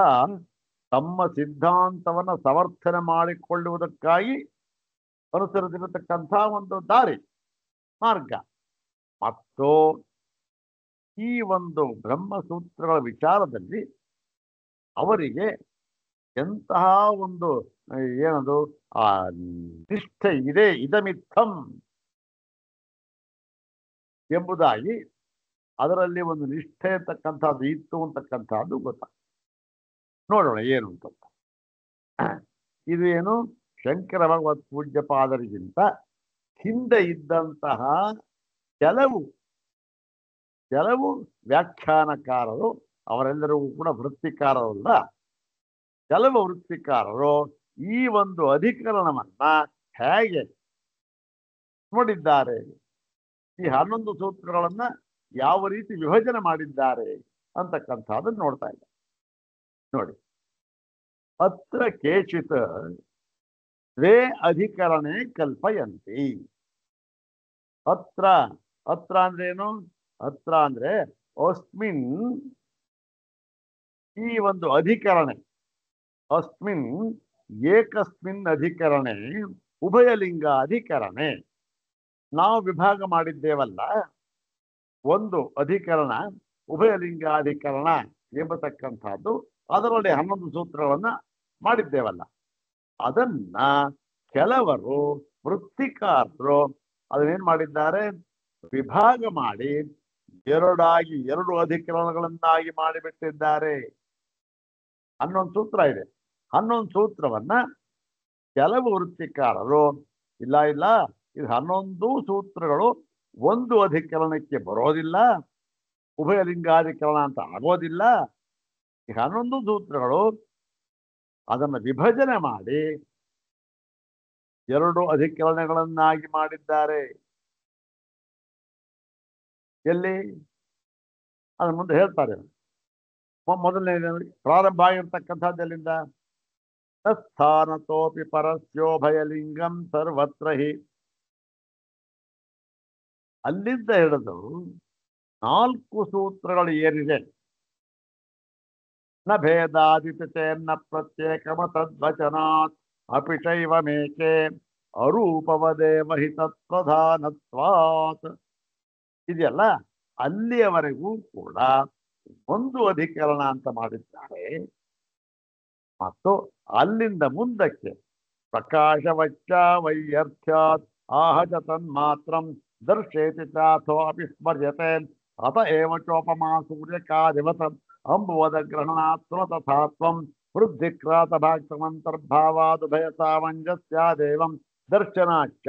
ತಮ್ಮ ಸಿದ್ಧಾಂತವನ್ನ ಸಮರ್ಥನೆ ಮಾಡಿಕೊಳ್ಳುವುದಕ್ಕಾಗಿ ಅನುಸರಿಸಿರತಕ್ಕಂಥ ಒಂದು ದಾರಿ ಮಾರ್ಗ. ಮತ್ತು ಈ ಒಂದು ಬ್ರಹ್ಮಸೂತ್ರಗಳ ವಿಚಾರದಲ್ಲಿ ಅವರಿಗೆ ಎಂತಹ ಒಂದು ಏನದು ಆ ನಿಷ್ಠೆ ಇದೆ ಇದಮಿತ್ತಂ ಎಂಬುದಾಗಿ ಅದರಲ್ಲಿ ಒಂದು ನಿಷ್ಠೆ ಅಂತಕ್ಕಂಥದ್ದು ಇತ್ತು ಅಂತಕ್ಕಂಥದ್ದು ಗೊತ್ತ. ನೋಡೋಣ ಏನು ಅಂತ. ಇದು ಏನು ಶಂಕರ ಭಗವತ್ ಪೂಜ್ಯ ಪಾದರಿಗಿಂತ ಹಿಂದೆ ಇದ್ದಂತಹ ಕೆಲವು ವ್ಯಾಖ್ಯಾನಕಾರರು, ಅವರೆಲ್ಲರಿಗೂ ಕೂಡ ವೃತ್ತಿಕಾರರಲ್ಲ, ಕೆಲವು ವೃತ್ತಿಕಾರರು ಈ ಒಂದು ಅಧಿಕರಣವನ್ನ ಹೇಗೆ ನೋಡಿದ್ದಾರೆ, ಈ 11 ಸೂತ್ರಗಳನ್ನ ಯಾವ ರೀತಿ ವಿಭಜನೆ ಮಾಡಿದ್ದಾರೆ ಅಂತಕ್ಕಂಥದ್ದನ್ನು ನೋಡ್ತಾ ಇದ್ದಾರೆ. ನೋಡಿ, ಅತ್ರ ಕೇಚಿತ್ ದ್ವೇ ಅಧಿಕರಣೆ ಕಲ್ಪಯಂತಿ. ಅತ್ರ ಅಂದ್ರೆ ಏನು? ಅತ್ರ ಅಂದ್ರೆ ಅಸ್ಮಿನ್, ಈ ಒಂದು ಅಧಿಕರಣೆ, ಅಸ್ಮಿನ್ ಏಕಸ್ಮಿನ್ ಅಧಿಕರಣೆ ಉಭಯಲಿಂಗ ಅಧಿಕರಣೆ. ನಾವು ವಿಭಾಗ ಮಾಡಿದ್ದೇವಲ್ಲ ಒಂದು ಅಧಿಕರಣ ಉಭಯಲಿಂಗಾಧಿಕರಣ ಎಂಬತಕ್ಕಂಥದ್ದು, ಅದರಲ್ಲಿ 11 ಸೂತ್ರಗಳನ್ನ ಮಾಡಿದ್ದೇವಲ್ಲ, ಅದನ್ನ ಕೆಲವರು ವೃತ್ತಿಕಾರರು ಅದನ್ನೇನ್ ಮಾಡಿದ್ದಾರೆ, ವಿಭಾಗ ಮಾಡಿ ಎರಡು ಅಧಿಕರಣಗಳನ್ನಾಗಿ ಮಾಡಿಬಿಟ್ಟಿದ್ದಾರೆ. 11 ಸೂತ್ರ ಇದೆ. 11 ಸೂತ್ರವನ್ನ ಕೆಲವು ವೃತ್ತಿಕಾರರು ಇಲ್ಲ ಇದು 11 ಸೂತ್ರಗಳು ಒಂದು ಅಧಿಕರಣಕ್ಕೆ ಬರೋದಿಲ್ಲ, ಉಭಯಲಿಂಗಾಧಿಕರಣ ಅಂತ ಆಗೋದಿಲ್ಲ. ಈ 11 ಸೂತ್ರಗಳು ಅದನ್ನು ವಿಭಜನೆ ಮಾಡಿ 2 ಅಧಿಕರಣಗಳನ್ನಾಗಿ ಮಾಡಿದ್ದಾರೆ. ಎಲ್ಲಿ ಅದನ್ನ ಮುಂದೆ ಹೇಳ್ತಾರೆ. ಮೊದಲನೇ ಪ್ರಾರಂಭ ಆಗಿರ್ತಕ್ಕಂಥದ್ದೆಲ್ಲಿಂದ? ಸ್ಥಾನತೋಪಿ ಪರಸ್ಯೋಭಯಲಿಂಗಂ ಸರ್ವತ್ರ ಹಿ. ಅಲ್ಲಿಂದ ಹಿಡಿದು 4 ಸೂತ್ರಗಳು ಏನಿದೆ, ನ ಭೇದಾದಿತೇನ್ನ ಪ್ರತ್ಯೇಕಮ ತದ್ವಚನಾತ್ ಅಪಿಚೈವ ಮೇಕೆ ಅರೂಪವದೇವ ಹಿ ತತ್ಪ್ರಧಾನತ್ವಾತ್ ಇದೆಯಲ್ಲ, ಅಲ್ಲಿಯವರೆಗೂ ಕೂಡ ಒಂದು ಅಧಿಕರಣ ಅಂತ ಮಾಡಿದ್ದಾರೆ. ಮತ್ತು ಅಲ್ಲಿಂದ ಮುಂದಕ್ಕೆ ಪ್ರಕಾಶವಚ್ಚ ವೈಯರ್ಥ್ಯಾತ್ ಆಹಜ ತನ್ಮಾತ್ರಂ ದರ್ಶೇತಿ ಚಾಥೋ ಅಪಿಸ್ಮರ್ಯತೆ ಅತ ಏವ ಚೋಪಮಾ ಸೂರ್ಯಕಾದಿವತ ಅಂಬುವದ ಗ್ರಹಣಾತ್ಮ ತಥಾತ್ವಂ ವೃದ್ಧಿಕ್ರಾತ ಭಾಗವಂತರ್ಭಾವಾದುಭಯ ಸಾಮಂಜಸ್ಯಾದೇವಂ ದರ್ಶನಾಚ್ಚ.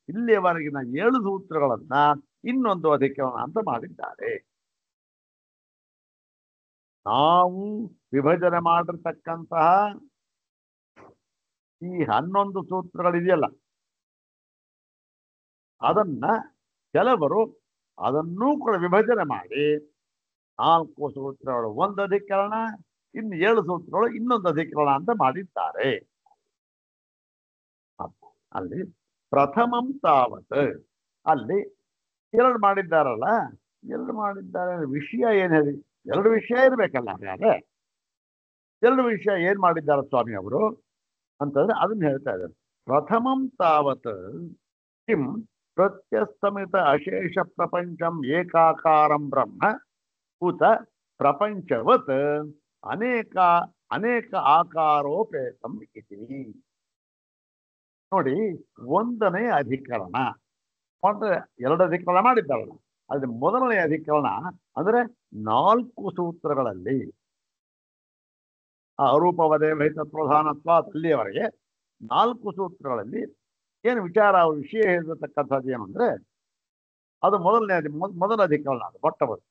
ಇಲ್ಲಿಯವರೆಗಿನ 7 ಸೂತ್ರಗಳನ್ನ ಇನ್ನೊಂದು ಅಧಿಕರಣ ಅಂತ ಮಾಡಿದ್ದಾರೆ. ನಾವು ವಿಭಜನೆ ಮಾಡಿರ್ತಕ್ಕಂತಹ ಈ 11 ಸೂತ್ರಗಳಿದೆಯಲ್ಲ, ಅದನ್ನ ಕೆಲವರು ಅದನ್ನೂ ಕೂಡ ವಿಭಜನೆ ಮಾಡಿ 4 ಸೂತ್ರಗಳು ಒಂದು ಅಧಿಕರಣ, ಇನ್ನು 7 ಸೂತ್ರಗಳು ಇನ್ನೊಂದು ಅಧಿಕರಣ ಅಂತ ಮಾಡಿದ್ದಾರೆ. ಅಲ್ಲಿ ಪ್ರಥಮಂ ತಾವತ್, ಅಲ್ಲಿ 2 ಮಾಡಿದ್ದಾರಲ್ಲ, 2 ಮಾಡಿದ್ದಾರೆ ವಿಷಯ ಏನ್ ಹೇಳಿ, 2 ವಿಷಯ ಇರ್ಬೇಕಲ್ಲ. ಹಾಗಾದ್ರೆ 2 ವಿಷಯ ಏನ್ ಮಾಡಿದ್ದಾರೆ ಸ್ವಾಮಿ ಅವರು ಅಂತಂದ್ರೆ ಅದನ್ನ ಹೇಳ್ತಾ ಇದ್ದಾರೆ. ಪ್ರಥಮಂ ತಾವತ್ ಕಿಂ ಪ್ರತ್ಯಸ್ತಮಿತ ಅಶೇಷ ಪ್ರಪಂಚಂ ಏಕಾಕಾರಂ ಬ್ರಹ್ಮ ಉತ ಪ್ರಪಂಚವತ್ ಅನೇಕ ಆಕಾರೋಪೇತಂ ಇತಿ. ನೋಡಿ, 1ನೇ ಅಧಿಕರಣ ಅಂದ್ರೆ 2 ಅಧಿಕರಣ ಮಾಡಿದ್ದಾರಲ್ಲ, ಅದ್ರ ಮೊದಲನೇ ಅಧಿಕರಣ ಅಂದ್ರೆ 4 ಸೂತ್ರಗಳಲ್ಲಿ ಆ ಅರೂಪವದೇವ ಪ್ರಧಾನತ್ವ ಅಲ್ಲಿಯವರೆಗೆ 4 ಸೂತ್ರಗಳಲ್ಲಿ ಏನು ವಿಚಾರ ವಿಷಯ ಹೇಳಿರತಕ್ಕಂಥದ್ದು ಏನು ಅಂದ್ರೆ ಅದು ಮೊದಲ ಅಧಿಕರಣ, ಅದು ಮೊಟ್ಟಮೊದಲು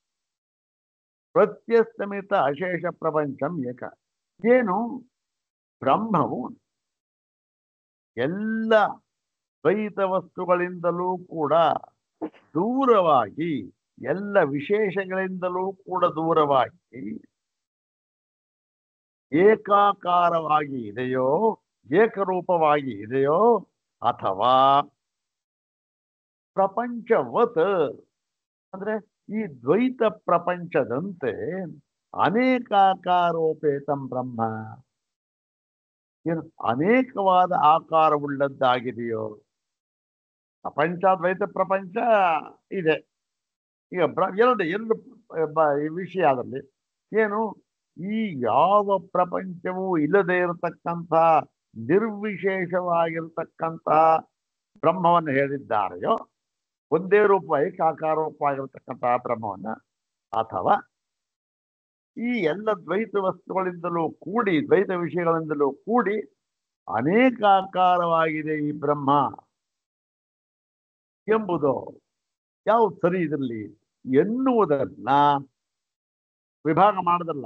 ಪ್ರತ್ಯಸ್ತಮಿತ ಅಶೇಷ ಪ್ರಪಂಚಂ ಏಕ. ಏನು ಬ್ರಹ್ಮವು ಎಲ್ಲ ದ್ವೈತ ವಸ್ತುಗಳಿಂದಲೂ ಕೂಡ ದೂರವಾಗಿ, ಎಲ್ಲ ವಿಶೇಷಗಳಿಂದಲೂ ಕೂಡ ದೂರವಾಗಿ ಏಕಾಕಾರವಾಗಿ ಇದೆಯೋ, ಏಕರೂಪವಾಗಿ ಇದೆಯೋ, ಅಥವಾ ಪ್ರಪಂಚವತ್ ಅಂದ್ರೆ ಈ ದ್ವೈತ ಪ್ರಪಂಚದಂತೆ ಅನೇಕಾಕಾರೋಪೇತಂ ಬ್ರಹ್ಮ, ಏನು ಅನೇಕವಾದ ಆಕಾರವುಳ್ಳದ್ದಾಗಿದೆಯೋ. ಪ್ರಪಂಚ ದ್ವೈತ ಪ್ರಪಂಚ ಇದೆ. ಈಗ ಎರಡು ಎರಡು ವಿಷಯ ಅದರಲ್ಲಿ ಏನು, ಈ ಯಾವ ಪ್ರಪಂಚವೂ ಇಲ್ಲದೆ ಇರತಕ್ಕಂಥ ನಿರ್ವಿಶೇಷವಾಗಿರ್ತಕ್ಕಂಥ ಬ್ರಹ್ಮವನ್ನು ಹೇಳಿದ್ದಾರೆಯೋ, ಒಂದೇ ರೂಪ ಏಕಾಕಾರೂಪವಾಗಿರ್ತಕ್ಕಂತಹ ಬ್ರಹ್ಮವನ್ನ, ಅಥವಾ ಈ ಎಲ್ಲ ದ್ವೈತ ವಸ್ತುಗಳಿಂದಲೂ ಕೂಡಿ, ದ್ವೈತ ವಿಷಯಗಳಿಂದಲೂ ಕೂಡಿ ಅನೇಕಾಕಾರವಾಗಿದೆ ಈ ಬ್ರಹ್ಮ ಎಂಬುದು ಯಾವುದು ಸರಿ ಇದರಲ್ಲಿ ಎನ್ನುವುದನ್ನ ವಿಭಾಗ ಮಾಡದಲ್ಲ,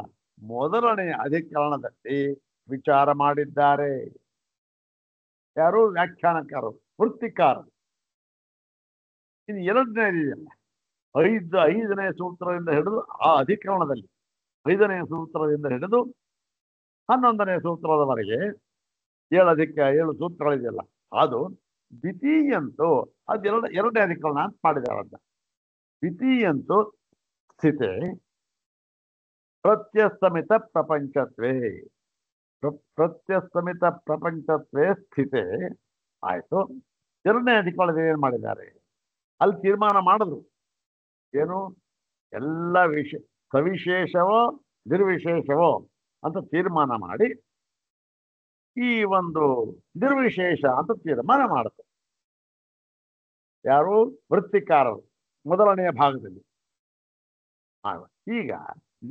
ಮೊದಲನೇ ಅಧಿಕರಣದಲ್ಲಿ ವಿಚಾರ ಮಾಡಿದ್ದಾರೆ. ಯಾರು? ವ್ಯಾಖ್ಯಾನಕಾರರು, ವೃತ್ತಿಕಾರರು. ಇನ್ನು ಎರಡನೇದಿದೆಯಲ್ಲ, ಐದನೇ ಸೂತ್ರದಿಂದ ಹಿಡಿದು ಆ ಅಧಿಕರಣದಲ್ಲಿ 5ನೇ ಸೂತ್ರದಿಂದ ಹಿಡಿದು 11ನೇ ಸೂತ್ರದವರೆಗೆ 7 ಸೂತ್ರಗಳಿದೆಯಲ್ಲ, ಅದು ದ್ವಿತೀಯಂತೂ ಎರಡನೇ ಅಧಿಕರಣ ಅಂತ ಮಾಡಿದ್ದಾರೆ. ಅದನ್ನ ದ್ವಿತೀಯಂತೂ ಸ್ಥಿತೆ ಪ್ರತ್ಯಸ್ತಮಿತ ಪ್ರಪಂಚತ್ವೇ, ಪ್ರತ್ಯಸ್ತಮಿತ ಪ್ರಪಂಚತ್ವೇ ಸ್ಥಿತೆ ಆಯ್ತು. ಎರಡನೇ ಅಧಿಕರಣದಲ್ಲಿ ಏನ್ ಮಾಡಿದ್ದಾರೆ, ಅಲ್ಲಿ ತೀರ್ಮಾನ ಮಾಡಿದ್ರು ಏನು, ಎಲ್ಲ ಸವಿಶೇಷವೋ ನಿರ್ವಿಶೇಷವೋ ಅಂತ ತೀರ್ಮಾನ ಮಾಡಿ ಈ ಒಂದು ನಿರ್ವಿಶೇಷ ಅಂತ ತೀರ್ಮಾನ ಮಾಡುತ್ತೆ. ಯಾರು? ವೃತ್ತಿಕಾರರು, ಮೊದಲನೆಯ ಭಾಗದಲ್ಲಿ. ಈಗ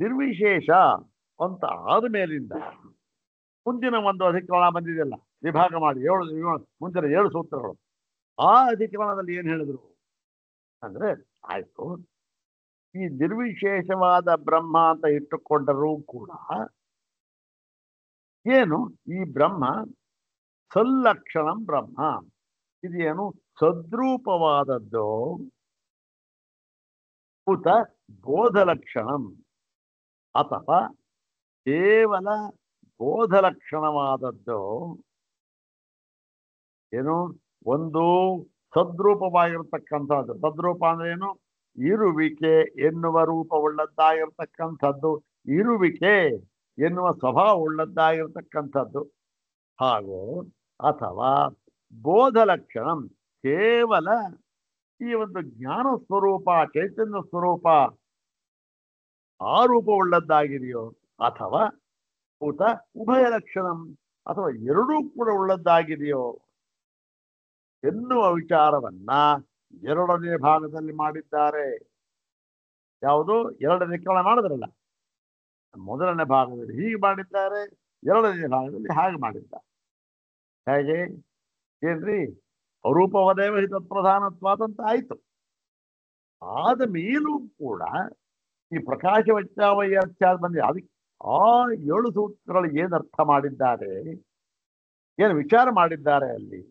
ನಿರ್ವಿಶೇಷ ಅಂತ ಆದ ಮೇಲಿಂದ ಮುಂದಿನ ಒಂದು ಅಧಿಕರಣ ಬಂದಿದೆಯಲ್ಲ, ವಿಭಾಗ ಮಾಡಿ ಮುಂದಿನ 7 ಸೂತ್ರಗಳು. ಆ ಅಧಿಕರಣದಲ್ಲಿ ಏನ್ ಹೇಳಿದ್ರು ಅಂದ್ರೆ, ಆಯ್ತು ಈ ನಿರ್ವಿಶೇಷವಾದ ಬ್ರಹ್ಮ ಅಂತ ಇಟ್ಟುಕೊಂಡರೂ ಕೂಡ ಏನು, ಈ ಬ್ರಹ್ಮ ಸಲ್ಲಕ್ಷಣಂ ಬ್ರಹ್ಮ, ಇದೇನು ಸದ್ರೂಪವಾದದ್ದು, ಉತ ಬೋಧಲಕ್ಷಣಂ ಅಥವಾ ಕೇವಲ ಬೋಧಲಕ್ಷಣವಾದದ್ದು. ಏನು, ಒಂದು ಸದ್ರೂಪವಾಗಿರ್ತಕ್ಕಂಥದ್ದು. ಸದ್ರೂಪ ಅಂದ್ರೆ ಏನು, ಇರುವಿಕೆ ಎನ್ನುವ ರೂಪವುಳ್ಳದ್ದಾಗಿರ್ತಕ್ಕಂಥದ್ದು, ಇರುವಿಕೆ ಎನ್ನುವ ಸ್ವಭಾವವುಳ್ಳದ್ದಾಗಿರ್ತಕ್ಕಂಥದ್ದು. ಹಾಗೂ ಅಥವಾ ಬೋಧಲಕ್ಷಣಂ, ಕೇವಲ ಈ ಒಂದು ಜ್ಞಾನ ಸ್ವರೂಪ, ಚೈತನ್ಯ ಸ್ವರೂಪ ಆ ರೂಪವುಳ್ಳದ್ದಾಗಿದೆಯೋ, ಅಥವಾ ಉತ ಉಭಯ ಲಕ್ಷಣಂ, ಅಥವಾ ಎರಡೂ ಕೂಡ ಉಳ್ಳದ್ದಾಗಿದೆಯೋ ಎನ್ನುವ ವಿಚಾರವನ್ನ 2ನೇ ಭಾಗದಲ್ಲಿ ಮಾಡಿದ್ದಾರೆ. ಯಾವುದು? 2ನೇ ಅಧಿಕರಣ ಮಾಡಿದ್ರಲ್ಲ, ಮೊದಲನೇ ಭಾಗದಲ್ಲಿ ಹೀಗೆ ಮಾಡಿದ್ದಾರೆ, 2ನೇ ಭಾಗದಲ್ಲಿ ಹಾಗೆ ಮಾಡಿದ್ದಾರೆ. ಹೇಗೆ? ಏನ್ರಿ, ಅರೂಪವದೇವ ಹಿ ತತ್ಪ್ರಧಾನತ್ವಾದ ಅಂತ ಆಯ್ತು. ಆದ ಮೇಲೂ ಕೂಡ ಈ ಪ್ರಕಾಶವಚ್ಚಾವಯ್ಯ ಬಂದಿದೆ. ಅದಕ್ಕೆ ಆ 7 ಸೂತ್ರಗಳು ಏನು ಅರ್ಥ ಮಾಡಿದ್ದಾರೆ, ಏನು ವಿಚಾರ ಮಾಡಿದ್ದಾರೆ ಅಲ್ಲಿ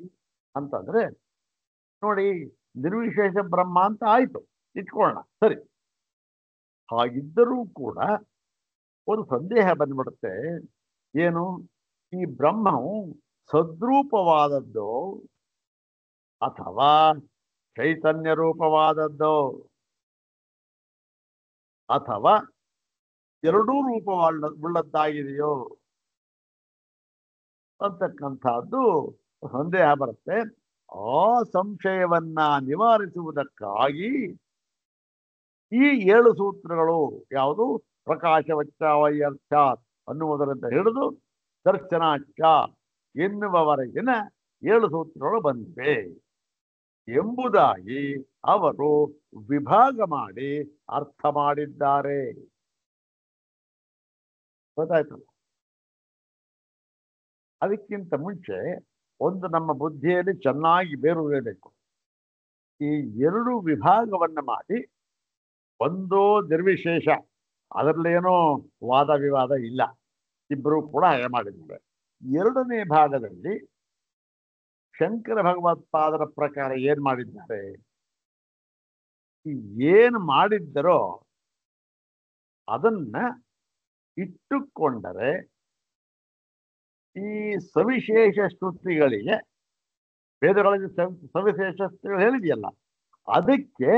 ಅಂತಂದ್ರೆ, ನೋಡಿ, ನಿರ್ವಿಶೇಷ ಬ್ರಹ್ಮ ಅಂತ ಆಯ್ತು, ಇಟ್ಕೊಳ್ಳೋಣ, ಸರಿ. ಹಾಗಿದ್ದರೂ ಕೂಡ ಒಂದು ಸಂದೇಹ ಬಂದ್ಬಿಡುತ್ತೆ. ಏನು, ಈ ಬ್ರಹ್ಮವು ಸದ್ರೂಪವಾದದ್ದು ಅಥವಾ ಚೈತನ್ಯ ರೂಪವಾದದ್ದು, ಅಥವಾ ಎರಡೂ ರೂಪವುಳ್ಳದ್ದಾಗಿದೆಯೋ ಅಂತಕ್ಕಂಥದ್ದು ಸಂದೇಹ ಬರುತ್ತೆ. ಆ ಸಂಶಯವನ್ನ ನಿವಾರಿಸುವುದಕ್ಕಾಗಿ ಈ 7 ಸೂತ್ರಗಳು, ಯಾವುದು ಪ್ರಕಾಶವಚ್ಚಾವಯ್ಯರ್ಥಾತ್ ಅನ್ನುವುದರಿಂದ ಹಿಡಿದು ದರ್ಶನಾಚ್ಯ ಎನ್ನುವವರೆಗಿನ 7 ಸೂತ್ರಗಳು ಬಂದಿವೆ ಎಂಬುದಾಗಿ ಅವರು ವಿಭಾಗ ಮಾಡಿ ಅರ್ಥ ಮಾಡಿದ್ದಾರೆ. ಗೊತ್ತಾಯ್ತು? ಅದಕ್ಕಿಂತ ಮುಂಚೆ ಒಂದು ನಮ್ಮ ಬುದ್ಧಿಯಲ್ಲಿ ಚೆನ್ನಾಗಿ ಬೇರೂರಬೇಕು. ಈ 2 ವಿಭಾಗವನ್ನ ಮಾಡಿ, ಒಂದು ನಿರ್ವಿಶೇಷ, ಅದರಲ್ಲೇನೋ ವಾದ ವಿವಾದ ಇಲ್ಲ, ಇಬ್ಬರು ಕೂಡ ಹಾಗೆ ಮಾಡಿದ್ದಾರೆ. 2ನೇ ಭಾಗದಲ್ಲಿ ಶಂಕರ ಭಗವತ್ಪಾದರ ಪ್ರಕಾರ ಏನ್ ಮಾಡಿದ್ದಾರೆ? ಏನು ಮಾಡಿದ್ದರೋ ಅದನ್ನ ಇಟ್ಟುಕೊಂಡರೆ ಈ ಸವಿಶೇಷ ಸ್ತುತಿಗಳಿಗೆ, ವೇದಗಳಲ್ಲಿ ಸವಿಶೇಷ ಸ್ತುತಿಗಳು ಹೇಳಿದೆಯಲ್ಲ, ಅದಕ್ಕೆ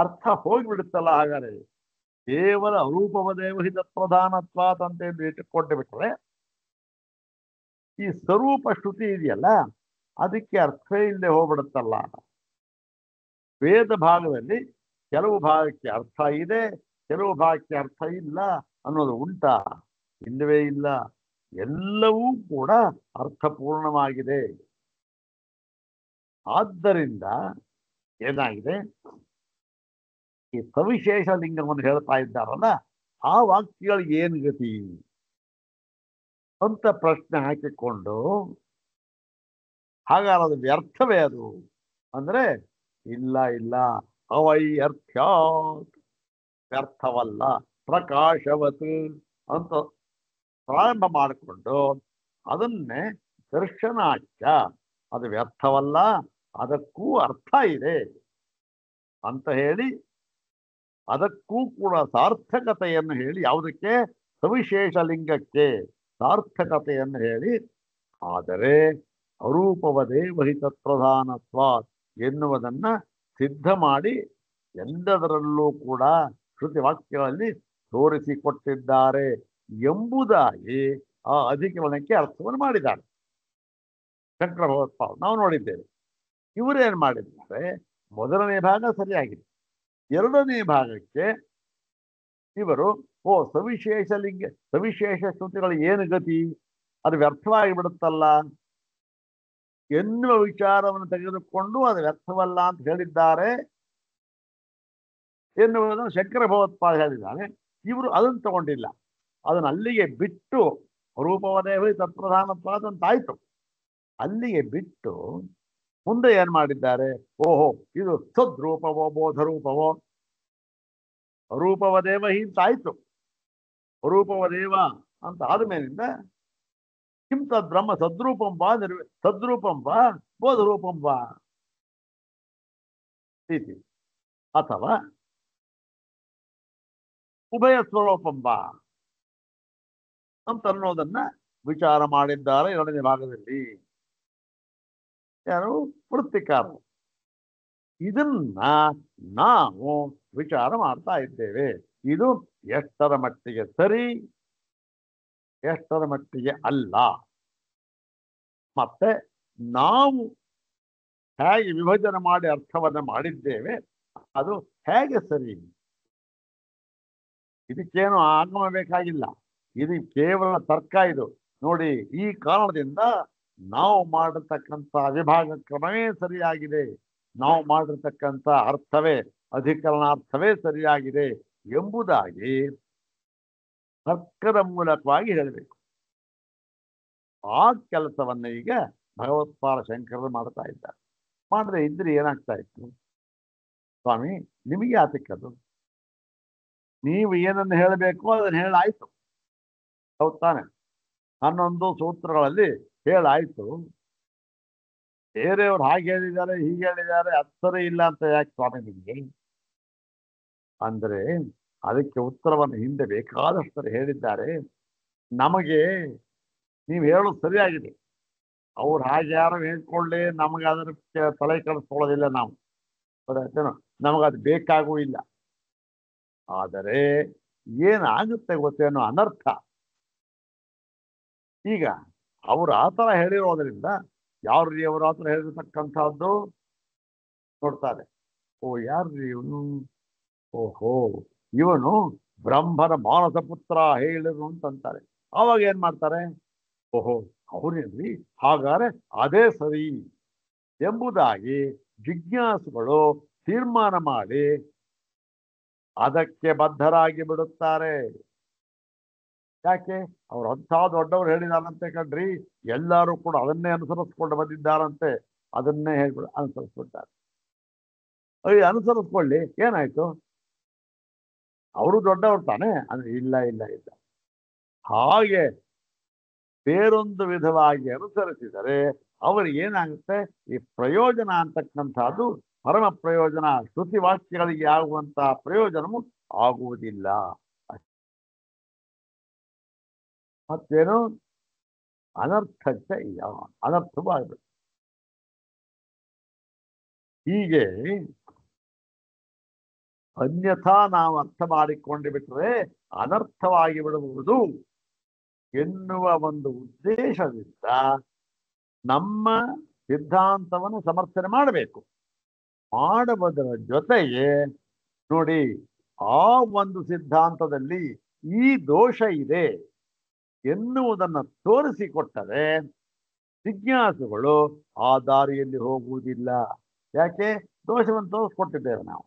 ಅರ್ಥ ಹೋಗಿಬಿಡುತ್ತಲ್ಲ. ಹಾಗಾದ್ರೆ ಕೇವಲ ಅರೂಪವದೇವಹಿತ ಪ್ರಧಾನತ್ವಾತ್ ಅಂತ ಇಟ್ಟುಕೊಂಡು ಬಿಟ್ರೆ ಈ ಸ್ವರೂಪ ಶ್ರುತಿ ಇದೆಯಲ್ಲ ಅದಕ್ಕೆ ಅರ್ಥ ಇಲ್ಲದೆ ಹೋಗ್ಬಿಡುತ್ತಲ್ಲ. ವೇದ ಭಾಗದಲ್ಲಿ ಕೆಲವು ಭಾಗಕ್ಕೆ ಅರ್ಥ ಇದೆ, ಕೆಲವು ಭಾಗಕ್ಕೆ ಅರ್ಥ ಇಲ್ಲ ಅನ್ನೋದು ಉಂಟಾ? ಇಲ್ಲವೇ ಇಲ್ಲ. ಎಲ್ಲವೂ ಕೂಡ ಅರ್ಥಪೂರ್ಣವಾಗಿದೆ. ಆದ್ದರಿಂದ ಏನಾಗಿದೆ, ಈ ಸವಿಶೇಷ ಲಿಂಗವನ್ನು ಹೇಳ್ತಾ ಇದ್ದಾರಲ್ಲ, ಆ ವಾಕ್ಯಗಳಿಗೆ ಏನು ಗತಿ ಅಂತ ಪ್ರಶ್ನೆ ಹಾಕಿಕೊಂಡು, ಹಾಗಾದ್ರೆ ಅದು ವ್ಯರ್ಥವೇ ಅದು ಅಂದ್ರೆ, ಇಲ್ಲ ಇಲ್ಲ, ಅವೈರ್ಥ್ಯ, ವ್ಯರ್ಥವಲ್ಲ, ಪ್ರಕಾಶವತ್ ಅಂತ ಪ್ರಾರಂಭ ಮಾಡಿಕೊಂಡು ಅದನ್ನೇ ದರ್ಶನಾಚ್ಯ, ಅದು ವ್ಯರ್ಥವಲ್ಲ, ಅದಕ್ಕೂ ಅರ್ಥ ಇದೆ ಅಂತ ಹೇಳಿ, ಅದಕ್ಕೂ ಕೂಡ ಸಾರ್ಥಕತೆಯನ್ನು ಹೇಳಿ, ಯಾವುದಕ್ಕೆ? ಸವಿಶೇಷ ಲಿಂಗಕ್ಕೆ ಸಾರ್ಥಕತೆಯನ್ನು ಹೇಳಿ, ಆದರೆ ಅರೂಪವದೇವಹಿತ ಪ್ರಧಾನತ್ವ ಎನ್ನುವುದನ್ನ ಸಿದ್ಧ ಮಾಡಿ ಎಲ್ಲದರಲ್ಲೂ ಕೂಡ ಶ್ರುತಿ ವಾಕ್ಯಗಳಲ್ಲಿ ತೋರಿಸಿಕೊಟ್ಟಿದ್ದಾರೆ ಎಂಬುದಾಗಿ ಆ ಅಧಿಕರಣಕ್ಕೆ ಅರ್ಥವನ್ನು ಮಾಡಿದ್ದಾರೆ ಶಂಕರ ಭಗವತ್ಪಾದ. ನಾವು ನೋಡಿದ್ದೇವೆ. ಇವರೇನು ಮಾಡಿದ್ದಾರೆ, ಮೊದಲನೇ ಭಾಗ ಸರಿಯಾಗಿದೆ, ಎರಡನೇ ಭಾಗಕ್ಕೆ ಇವರು ಸವಿಶೇಷ ಲಿಂಗ, ಸವಿಶೇಷ ಶ್ರುತಿಗಳು ಏನು ಗತಿ, ಅದು ವ್ಯರ್ಥವಾಗಿ ಬಿಡುತ್ತಲ್ಲ ಎನ್ನುವ ವಿಚಾರವನ್ನು ತೆಗೆದುಕೊಂಡು ಅದು ವ್ಯರ್ಥವಲ್ಲ ಅಂತ ಹೇಳಿದ್ದಾರೆ ಎನ್ನುವುದನ್ನು ಶಂಕರ ಭಗವತ್ಪಾದ ಹೇಳಿದ್ದಾರೆ. ಇವರು ಅದನ್ನು ತಗೊಂಡಿಲ್ಲ, ಅದನ್ನು ಅಲ್ಲಿಗೆ ಬಿಟ್ಟು ರೂಪವದೇವ ತತ್ಪ್ರಧಾನತ್ವಾದ ಅಂತಾಯ್ತು. ಅಲ್ಲಿಗೆ ಬಿಟ್ಟು ಮುಂದೆ ಏನ್ ಮಾಡಿದ್ದಾರೆ, ಓಹೋ ಇದು ಸದ್ರೂಪವೋ ಬೋಧರೂಪವೋ, ರೂಪವದೇವ ಹಿಂತಾಯ್ತು. ರೂಪವದೇವ ಅಂತ ಆದ್ಮೇಲಿಂದ ಕಿಂ ತದ್ಬ್ರಹ್ಮ ಸದ್ರೂಪಂ ವಾ ಸದ್ರೂಪಂ ವಾ ಬೋಧರೂಪಂ ವಾ ಇತಿ, ಅಥವಾ ಉಭಯ ಸ್ವರೂಪಂ ವಾ ಅಂತ ಅನ್ನೋದನ್ನ ವಿಚಾರ ಮಾಡಿದ್ದಾರೆ ಎರಡನೇ ಭಾಗದಲ್ಲಿ. ಯಾರು? ವೃತ್ತಿಕಾರರು. ಇದನ್ನ ನಾವು ವಿಚಾರ ಮಾಡ್ತಾ ಇದ್ದೇವೆ. ಇದು ಎಷ್ಟರ ಮಟ್ಟಿಗೆ ಸರಿ, ಎಷ್ಟರ ಮಟ್ಟಿಗೆ ಅಲ್ಲ, ಮತ್ತೆ ನಾವು ಹೇಗೆ ವಿಭಜನೆ ಮಾಡಿ ಅರ್ಥವನ್ನ ಮಾಡಿದ್ದೇವೆ ಅದು ಹೇಗೆ ಸರಿ. ಇದಕ್ಕೇನು ಆಗಮ ಬೇಕಾಗಿಲ್ಲ, ಇದು ಕೇವಲ ತರ್ಕ. ಇದು ನೋಡಿ, ಈ ಕಾರಣದಿಂದ ನಾವು ಮಾಡಿರ್ತಕ್ಕಂಥ ವಿಭಾಗ ಕ್ರಮವೇ ಸರಿಯಾಗಿದೆ, ನಾವು ಮಾಡಿರ್ತಕ್ಕಂಥ ಅರ್ಥವೇ, ಅಧಿಕರಣಾರ್ಥವೇ ಸರಿಯಾಗಿದೆ ಎಂಬುದಾಗಿ ತರ್ಕದ ಮೂಲಕವಾಗಿ ಹೇಳಬೇಕು. ಆ ಕೆಲಸವನ್ನ ಈಗ ಭಗವತ್ಪಾದ ಶಂಕರರು ಮಾಡ್ತಾ ಇದ್ದಾರೆ. ಮಾಡದೆ ಇದ್ರೆ ಏನಾಗ್ತಾ ಇತ್ತು? ಸ್ವಾಮಿ ನಿಮಗೆ ಆತಕ್ಕದು, ನೀವು ಏನನ್ನು ಹೇಳಬೇಕು ಅದನ್ನು ಹೇಳಾಯ್ತು, ಹೌದ್ ತಾನೆ? 11 ಸೂತ್ರಗಳಲ್ಲಿ ಹೇಳಾಯ್ತು. ಬೇರೆಯವ್ರು ಹಾಗೆ ಹೇಳಿದ್ದಾರೆ, ಹೀಗೆ ಹೇಳಿದ್ದಾರೆ, ಅರ್ಥರೇ ಇಲ್ಲ ಅಂತ ಯಾಕೆ ಸ್ವಾಮಿ ನಿಮಗೆ ಅಂದ್ರೆ, ಅದಕ್ಕೆ ಉತ್ತರವನ್ನು ಹಿಂದೆ ಬೇಕಾದಷ್ಟು ಹೇಳಿದ್ದಾರೆ. ನಮಗೆ ನೀವು ಹೇಳೋದು ಸರಿಯಾಗಿದೆ, ಅವ್ರು ಹಾಗೆ ಯಾರು ಹೇಳ್ಕೊಳ್ಳಿ, ನಮಗೆ ಅದರ ತಲೆ ಕೆಡಿಸ್ಕೊಳ್ಳೋದಿಲ್ಲ ನಾವು, ನಮಗದು ಬೇಕಾಗೂ ಇಲ್ಲ. ಆದರೆ ಏನಾಗುತ್ತೆ ಗೊತ್ತೇನೋ ಅನರ್ಥ. ಈಗ ಅವರು ಆ ಥರ ಹೇಳಿರೋದ್ರಿಂದ ಯಾರ್ರೀ ಅವರು ಆ ಥರ ಹೇಳಿರ್ತಕ್ಕಂಥದ್ದು ನೋಡ್ತಾರೆ. ಯಾರ್ರೀ ಇವನು? ಓಹೋ, ಇವನು ಬ್ರಹ್ಮನ ಮಾನಸ ಪುತ್ರ ಹೇಳಿದ್ರು ಅಂತಂತಾರೆ. ಆವಾಗ ಏನ್ ಮಾಡ್ತಾರೆ? ಓಹೋ ಅವ್ರೇನ್ರಿ, ಹಾಗಾದ್ರೆ ಅದೇ ಸರಿ ಎಂಬುದಾಗಿ ಜಿಜ್ಞಾಸುಗಳು ತೀರ್ಮಾನ ಮಾಡಿ ಅದಕ್ಕೆ ಬದ್ಧರಾಗಿ ಬಿಡುತ್ತಾರೆ. ಯಾಕೆ? ಅವ್ರು ಅಂಥ ದೊಡ್ಡವ್ರು ಹೇಳಿದಾರಂತೆ ಕಣ್ರಿ, ಎಲ್ಲರೂ ಕೂಡ ಅದನ್ನೇ ಅನುಸರಿಸ್ಕೊಂಡು ಬಂದಿದ್ದಾರಂತೆ, ಅದನ್ನೇ ಹೇಳ್ಬಿಡು ಅನುಸರಿಸ್ಬಿಡ್ತಾರೆ. ಅನುಸರಿಸ್ಕೊಳ್ಳಿ, ಏನಾಯ್ತು? ಅವರು ದೊಡ್ಡವ್ರು ತಾನೆ ಅಂದ್ರೆ, ಇಲ್ಲ ಇಲ್ಲ ಇಲ್ಲ, ಹಾಗೆ ಬೇರೊಂದು ವಿಧವಾಗಿ ಅನುಸರಿಸಿದರೆ ಅವರಿಗೆ ಏನಾಗುತ್ತೆ, ಈ ಪ್ರಯೋಜನ ಅಂತಕ್ಕಂಥದ್ದು ಪರಮ ಪ್ರಯೋಜನ ಶ್ರುತಿ ವಾಕ್ಯಗಳಿಗೆ ಆಗುವಂತಹ ಪ್ರಯೋಜನವು ಆಗುವುದಿಲ್ಲ. ಮತ್ತೇನು ಅನರ್ಥಚ್ಚ ಇಲ್ಲ, ಅನರ್ಥವೂ ಆಗ್ಬೇಕು. ಹೀಗೆ ಅನ್ಯಥಾ ನಾವು ಅರ್ಥ ಮಾಡಿಕೊಂಡು ಬಿಟ್ಟರೆ ಅನರ್ಥವಾಗಿ ಬಿಡಬಹುದು ಎನ್ನುವ ಒಂದು ಉದ್ದೇಶದಿಂದ ನಮ್ಮ ಸಿದ್ಧಾಂತವನ್ನು ಸಮರ್ಥನೆ ಮಾಡಬೇಕು. ಮಾಡುವುದರ ಜೊತೆಗೆ ನೋಡಿ, ಆ ಒಂದು ಸಿದ್ಧಾಂತದಲ್ಲಿ ಈ ದೋಷ ಇದೆ ಎನ್ನುವುದನ್ನು ತೋರಿಸಿಕೊಟ್ಟರೆ ಜಿಜ್ಞಾಸುಗಳು ಆ ದಾರಿಯಲ್ಲಿ ಹೋಗುವುದಿಲ್ಲ. ಯಾಕೆ? ದೋಷವನ್ನು ತೋರಿಸ್ಕೊಟ್ಟಿದ್ದೇವೆ ನಾವು,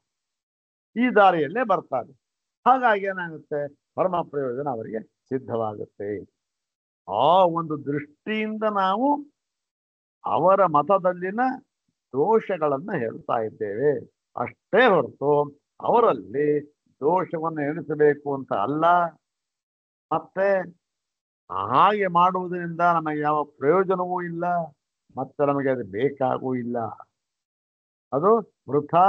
ಈ ದಾರಿಯಲ್ಲೇ ಬರ್ತಾರೆ. ಹಾಗಾಗಿ ಏನಾಗುತ್ತೆ, ಪರಮ ಪ್ರಯೋಜನ ಅವರಿಗೆ ಸಿದ್ಧವಾಗುತ್ತೆ. ಆ ಒಂದು ದೃಷ್ಟಿಯಿಂದ ನಾವು ಅವರ ಮತದಲ್ಲಿನ ದೋಷಗಳನ್ನು ಹೇಳ್ತಾ ಇದ್ದೇವೆ ಅಷ್ಟೇ ಹೊರತು ಅವರಲ್ಲಿ ದೋಷವನ್ನು ಎಣಿಸಬೇಕು ಅಂತ ಅಲ್ಲ. ಮತ್ತೆ ಹಾಗೆ ಮಾಡುವುದರಿಂದ ನಮಗೆ ಯಾವ ಪ್ರಯೋಜನವೂ ಇಲ್ಲ, ಮತ್ತೆ ನಮಗೆ ಅದು ಬೇಕಾಗೂ ಇಲ್ಲ. ಅದು ವೃಥಾ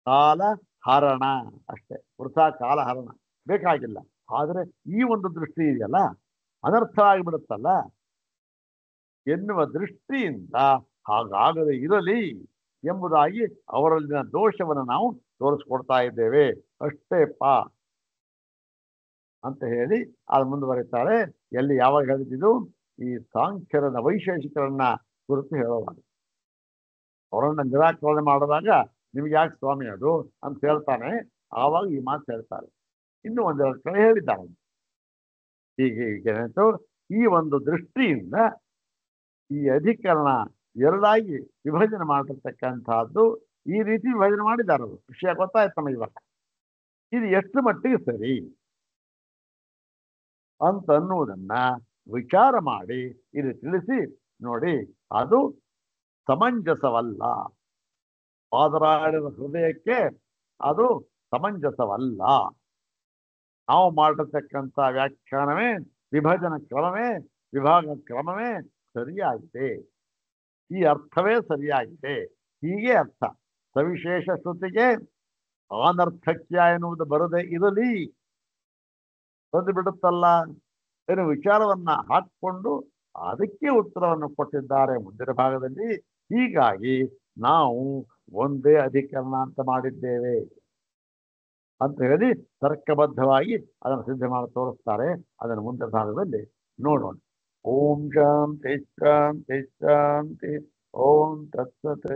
ಕಾಲ ಹರಣ ಅಷ್ಟೇ, ವೃಥಾ ಕಾಲ ಹರಣ, ಬೇಕಾಗಿಲ್ಲ. ಆದರೆ ಈ ಒಂದು ದೃಷ್ಟಿ ಇದೆಯಲ್ಲ, ಅನರ್ಥ ಆಗಿಬಿಡುತ್ತಲ್ಲ ಎನ್ನುವ ದೃಷ್ಟಿಯಿಂದ ಹಾಗಾಗದೆ ಇರಲಿ ಎಂಬುದಾಗಿ ಅವರಲ್ಲಿನ ದೋಷವನ್ನು ನಾವು ತೋರಿಸ್ಕೊಡ್ತಾ ಇದ್ದೇವೆ ಅಷ್ಟೇಪ್ಪ ಅಂತ ಹೇಳಿ ಅದು ಮುಂದುವರಿತಾರೆ. ಎಲ್ಲಿ ಯಾವಾಗ ಹೇಳಿದ್ದು, ಈ ಸಾಂಖ್ಯರನ್ನ ವೈಶೇಷಿಕರನ್ನ ಕುರಿತು ಹೇಳುವಾಗ ಅವರನ್ನ ನಿರಾಕರಣೆ ಮಾಡಿದಾಗ ನಿಮ್ಗೆ ಯಾಕೆ ಸ್ವಾಮಿ ಅದು ಅಂತ ಹೇಳ್ತಾನೆ, ಆವಾಗ ಈ ಮಾತು ಹೇಳ್ತಾರೆ. ಇನ್ನು ಒಂದೆರಡು ಕಡೆ ಹೇಳಿದ್ದಾರೆ. ಹೀಗೇನಾಯ್ತು, ಈ ಒಂದು ದೃಷ್ಟಿಯಿಂದ ಈ ಅಧಿಕರಣ ಎರಡಾಗಿ ವಿಭಜನೆ ಮಾಡಿರ್ತಕ್ಕಂಥದ್ದು ಈ ರೀತಿ ವಿಭಜನೆ ಮಾಡಿದ್ದಾರೆ. ವಿಷಯ ಗೊತ್ತಾಯ್ತು ನಮಗೆ ಇವಾಗ. ಇದು ಎಷ್ಟು ಮಟ್ಟಿಗೆ ಸರಿ ಅಂತ ಅನ್ನುವುದನ್ನ ವಿಚಾರ ಮಾಡಿ ಇದು ತಿಳಿಸಿ ನೋಡಿ. ಅದು ಸಮಂಜಸವಲ್ಲ, ಪಾದರಾಯಣದ ಹೃದಯಕ್ಕೆ ಅದು ಸಮಂಜಸವಲ್ಲ. ನಾವು ಮಾಡಿರ್ತಕ್ಕಂಥ ವ್ಯಾಖ್ಯಾನವೇ, ವಿಭಜನ ಕ್ರಮವೇ, ವಿಭಾಗ ಕ್ರಮವೇ ಸರಿಯಾಗಿದೆ, ಈ ಅರ್ಥವೇ ಸರಿಯಾಗಿದೆ. ಹೀಗೆ ಅರ್ಥ. ಸವಿಶೇಷ ಶ್ರುತಿಗೆ ಅನರ್ಥಕ್ಯ ಎನ್ನುವುದು ಬರದೇ ಇರಲಿ, ಬಂದು ಬಿಡುತ್ತಲ್ಲ ಏನು ವಿಚಾರವನ್ನ ಹಾಕಿಕೊಂಡು ಅದಕ್ಕೆ ಉತ್ತರವನ್ನು ಕೊಟ್ಟಿದ್ದಾರೆ ಮುಂದಿನ ಭಾಗದಲ್ಲಿ. ಹೀಗಾಗಿ ನಾವು ಒಂದೇ ಅಧಿಕರಣ ಅಂತ ಮಾಡಿದ್ದೇವೆ ಅಂತ ಹೇಳಿ ತರ್ಕಬದ್ಧವಾಗಿ ಅದನ್ನು ಸಿದ್ಧ ಮಾಡಿ ತೋರಿಸ್ತಾರೆ. ಅದನ್ನು ಮುಂದಿನ ಭಾಗದಲ್ಲಿ ನೋಡೋಣ. ಓಂ ಶಾಂತಿ ಶಾಂತಿ ಶಾಂತಿ. ಓಂ ತತ್ಸತ್.